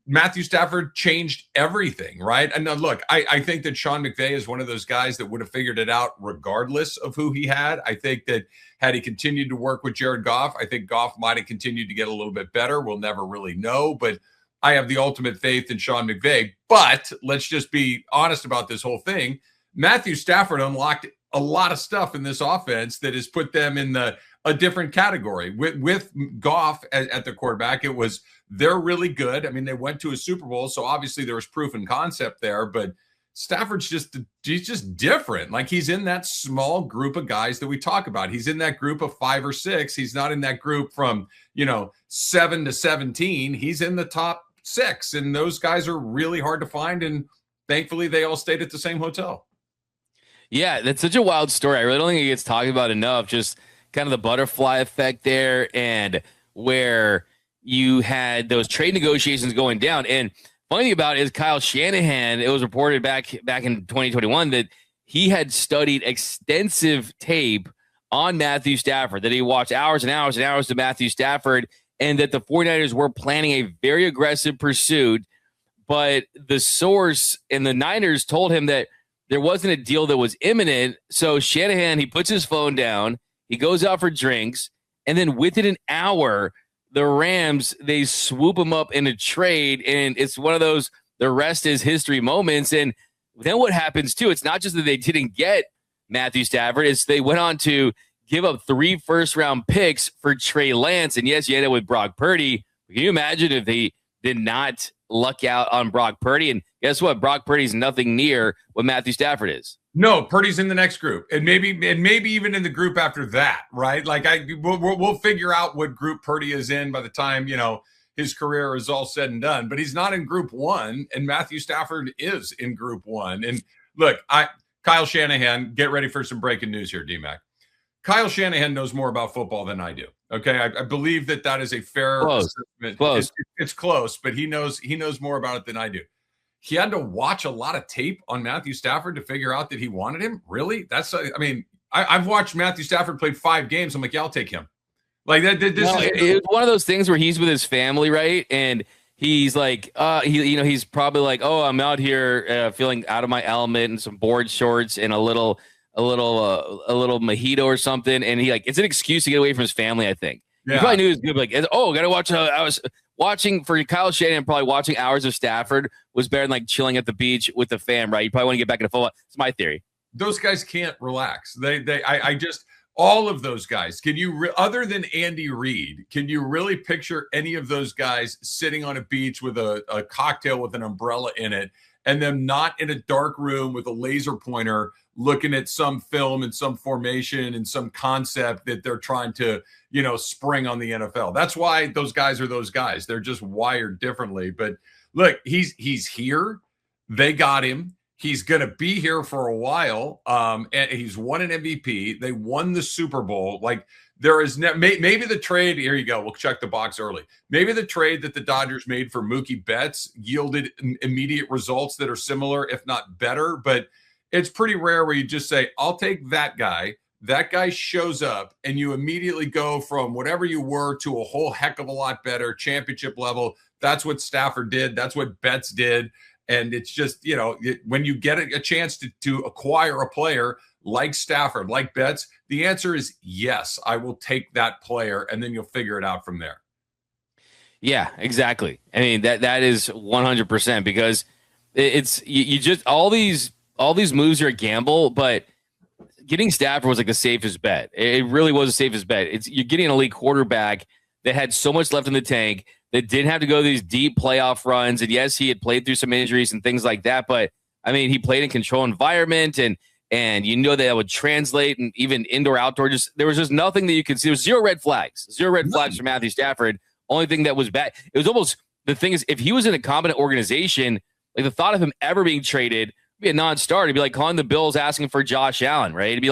Matthew Stafford changed everything, right? And now, look, I think that Sean McVay is one of those guys that would have figured it out regardless of who he had. I think that had he continued to work with Jared Goff, I think Goff might have continued to get a little bit better. We'll never really know, but I have the ultimate faith in Sean McVay. But let's just be honest about this whole thing. Matthew Stafford unlocked a lot of stuff in this offense that has put them in a different category. With Goff at the quarterback, they're really good. I mean, they went to a Super Bowl, so obviously there was proof and concept there, but Stafford's he's just different. Like he's in that small group of guys that we talk about. He's in that group of 5 or 6. He's not in that group from, 7 to 17. He's in the top 6, and those guys are really hard to find, and thankfully they all stayed at the same hotel. Yeah, that's such a wild story. I really don't think it gets talked about enough. Just kind of the butterfly effect there, and where you had those trade negotiations going down. And funny thing about it is Kyle Shanahan, it was reported back in 2021 that he had studied extensive tape on Matthew Stafford, that he watched hours and hours and hours to Matthew Stafford, and that the 49ers were planning a very aggressive pursuit. But the source in the Niners told him that there wasn't a deal that was imminent. So Shanahan, he puts his phone down, he goes out for drinks, and then within an hour, the Rams, they swoop him up in a trade, and it's one of those the rest is history moments. And then what happens, too, it's not just that they didn't get Matthew Stafford, it's they went on to give up 3 first-round picks for Trey Lance. And, yes, you ended up with Brock Purdy. Can you imagine if they did not luck out on Brock Purdy? And guess what? Brock Purdy's nothing near what Matthew Stafford is. No, Purdy's in the next group, and maybe even in the group after that, right? Like we'll figure out what group Purdy is in by the time his career is all said and done. But he's not in group 1, and Matthew Stafford is in group 1. And look, Kyle Shanahan, get ready for some breaking news here, D-Mac. Kyle Shanahan knows more about football than I do. Okay, I believe that is a fair assessment. Close. It's close, but he knows more about it than I do. he had to watch a lot of tape on Matthew Stafford to figure out that he wanted him. Really? I've watched Matthew Stafford play 5 games. I'm like, yeah, I'll take him. Like that. It's one of those things where he's with his family, right? And he's like, he's probably like, oh, I'm out here feeling out of my element and some board shorts and a little mojito or something. And he it's an excuse to get away from his family, I think. Yeah. He probably knew he was good. Gotta watch. I was watching for Kyle Shanahan, probably watching hours of Stafford was better than chilling at the beach with the fam, right? You probably want to get back into football. It's my theory. Those guys can't relax. All of those guys, can you, other than Andy Reid, can you really picture any of those guys sitting on a beach with a cocktail with an umbrella in it and them not in a dark room with a laser pointer looking at some film and some formation and some concept that they're trying to, spring on the NFL? That's why those guys are those guys. They're just wired differently. But look, he's here. They got him. He's going to be here for a while. And he's won an MVP. They won the Super Bowl. There is maybe the trade. Here you go. We'll check the box early. Maybe the trade that the Dodgers made for Mookie Betts yielded immediate results that are similar, if not better. But it's pretty rare where you just say, I'll take that guy. That guy shows up and you immediately go from whatever you were to a whole heck of a lot better, championship level. That's what Stafford did. That's what Betts did. And it's just, when you get a chance to acquire a player like Stafford, like Betts, the answer is yes, I will take that player, and then you'll figure it out from there. Yeah, exactly. I mean, that is 100% because it's you just all these moves are a gamble, but getting Stafford was the safest bet. It really was the safest bet. You're getting an elite quarterback that had so much left in the tank, that didn't have to go these deep playoff runs. And yes, he had played through some injuries and things like that. But I mean, he played in controlled environment and that would translate, and even indoor, outdoor. There was just nothing that you could see. There was zero red flags for Matthew Stafford. Only thing that was bad. It was almost, the thing is, if he was in a competent organization, the thought of him ever being traded would be a non-starter. It'd be like calling the Bills asking for Josh Allen, right? It'd be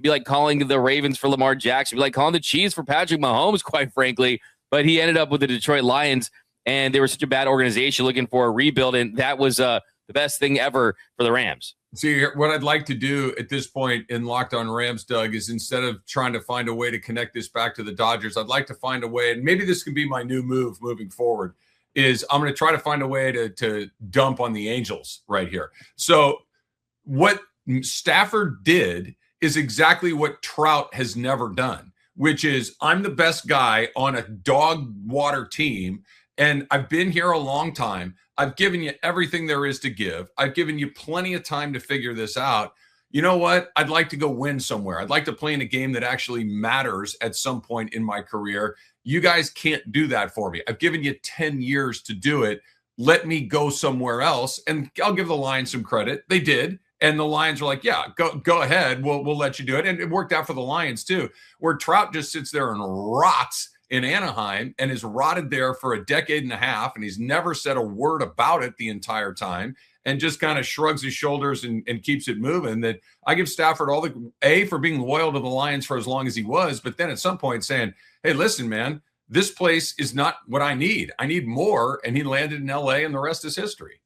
like calling the Ravens for Lamar Jackson. It'd be like calling the Chiefs for Patrick Mahomes, quite frankly. But he ended up with the Detroit Lions, and they were such a bad organization looking for a rebuild, and that was the best thing ever for the Rams. See, what I'd like to do at this point in Locked On Rams, Doug, is instead of trying to find a way to connect this back to the Dodgers, I'd like to find a way, and maybe this can be my new move moving forward, is I'm going to try to find a way to dump on the Angels right here. So what Stafford did is exactly what Trout has never done, which is, I'm the best guy on a dog water team, and I've been here a long time. I've given you everything there is to give. I've given you plenty of time to figure this out. You know what? I'd like to go win somewhere. I'd like to play in a game that actually matters at some point in my career. You guys can't do that for me. I've given you 10 years to do it. Let me go somewhere else. And I'll give the Lions some credit. They did. And the Lions were like, yeah, go ahead. We'll let you do it. And it worked out for the Lions too, where Trout just sits there and rots in Anaheim and is rotted there for a decade and a half. And he's never said a word about it the entire time and just kind of shrugs his shoulders and keeps it moving. That I give Stafford all the A for being loyal to the Lions for as long as he was, but then at some point saying, hey, listen, man, this place is not what I need. I need more. And he landed in LA and the rest is history.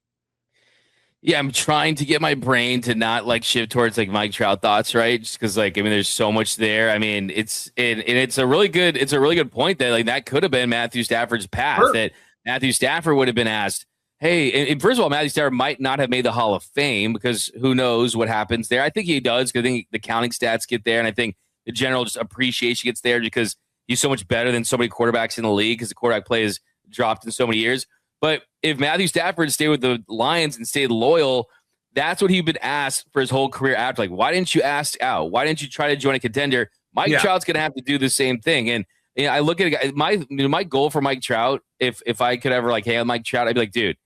Yeah, I'm trying to get my brain to not shift towards Mike Trout thoughts, right? Just because there's so much there. I mean, it's a really good point that that could have been Matthew Stafford's path. Sure. That Matthew Stafford would have been asked, hey, and first of all, Matthew Stafford might not have made the Hall of Fame because who knows what happens there. I think he does because I think the counting stats get there, and I think the general just appreciation gets there because he's so much better than so many quarterbacks in the league because the quarterback play has dropped in so many years. But if Matthew Stafford stayed with the Lions and stayed loyal, that's what he'd been asked for his whole career after. Why didn't you ask out? Why didn't you try to join a contender? Mike Trout's going to have to do the same thing. And I look at it, my goal for Mike Trout, if I could ever hey, I'm Mike Trout, I'd be like, dude,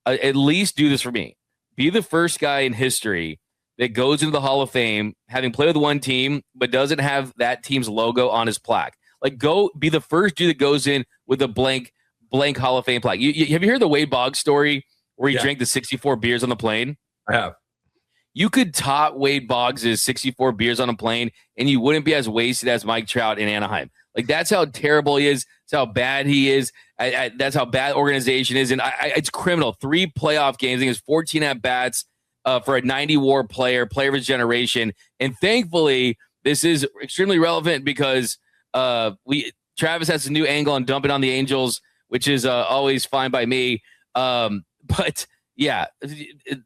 at least do this for me. Be the first guy in history that goes into the Hall of Fame, having played with one team, but doesn't have that team's logo on his plaque. Go be the first dude that goes in with a blank Hall of Fame plaque. Have you heard the Wade Boggs story where he drank the 64 beers on the plane? I have. You could top Wade Boggs' 64 beers on a plane, and you wouldn't be as wasted as Mike Trout in Anaheim. Like, that's how terrible he is. That's how bad he is. That's how bad organization is. And it's criminal. 3 playoff games. I think it's 14 at-bats for a 90 WAR player of his generation. And thankfully, this is extremely relevant because Travis has a new angle on dumping on the Angels, which is always fine by me. But yeah,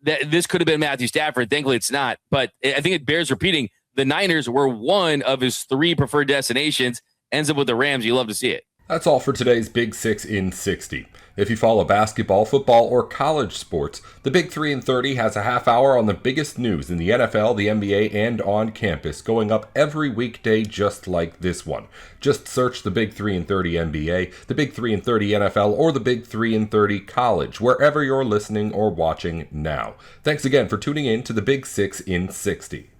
this could have been Matthew Stafford. Thankfully, it's not. But I think it bears repeating. The Niners were one of his 3 preferred destinations. Ends up with the Rams. You love to see it. That's all for today's Big 6 in 60. If you follow basketball, football, or college sports, the Big 3 in 30 has a half hour on the biggest news in the NFL, the NBA, and on campus, going up every weekday just like this one. Just search the Big 3 in 30 NBA, the Big 3 in 30 NFL, or the Big 3 in 30 college, wherever you're listening or watching now. Thanks again for tuning in to the Big 6 in 60.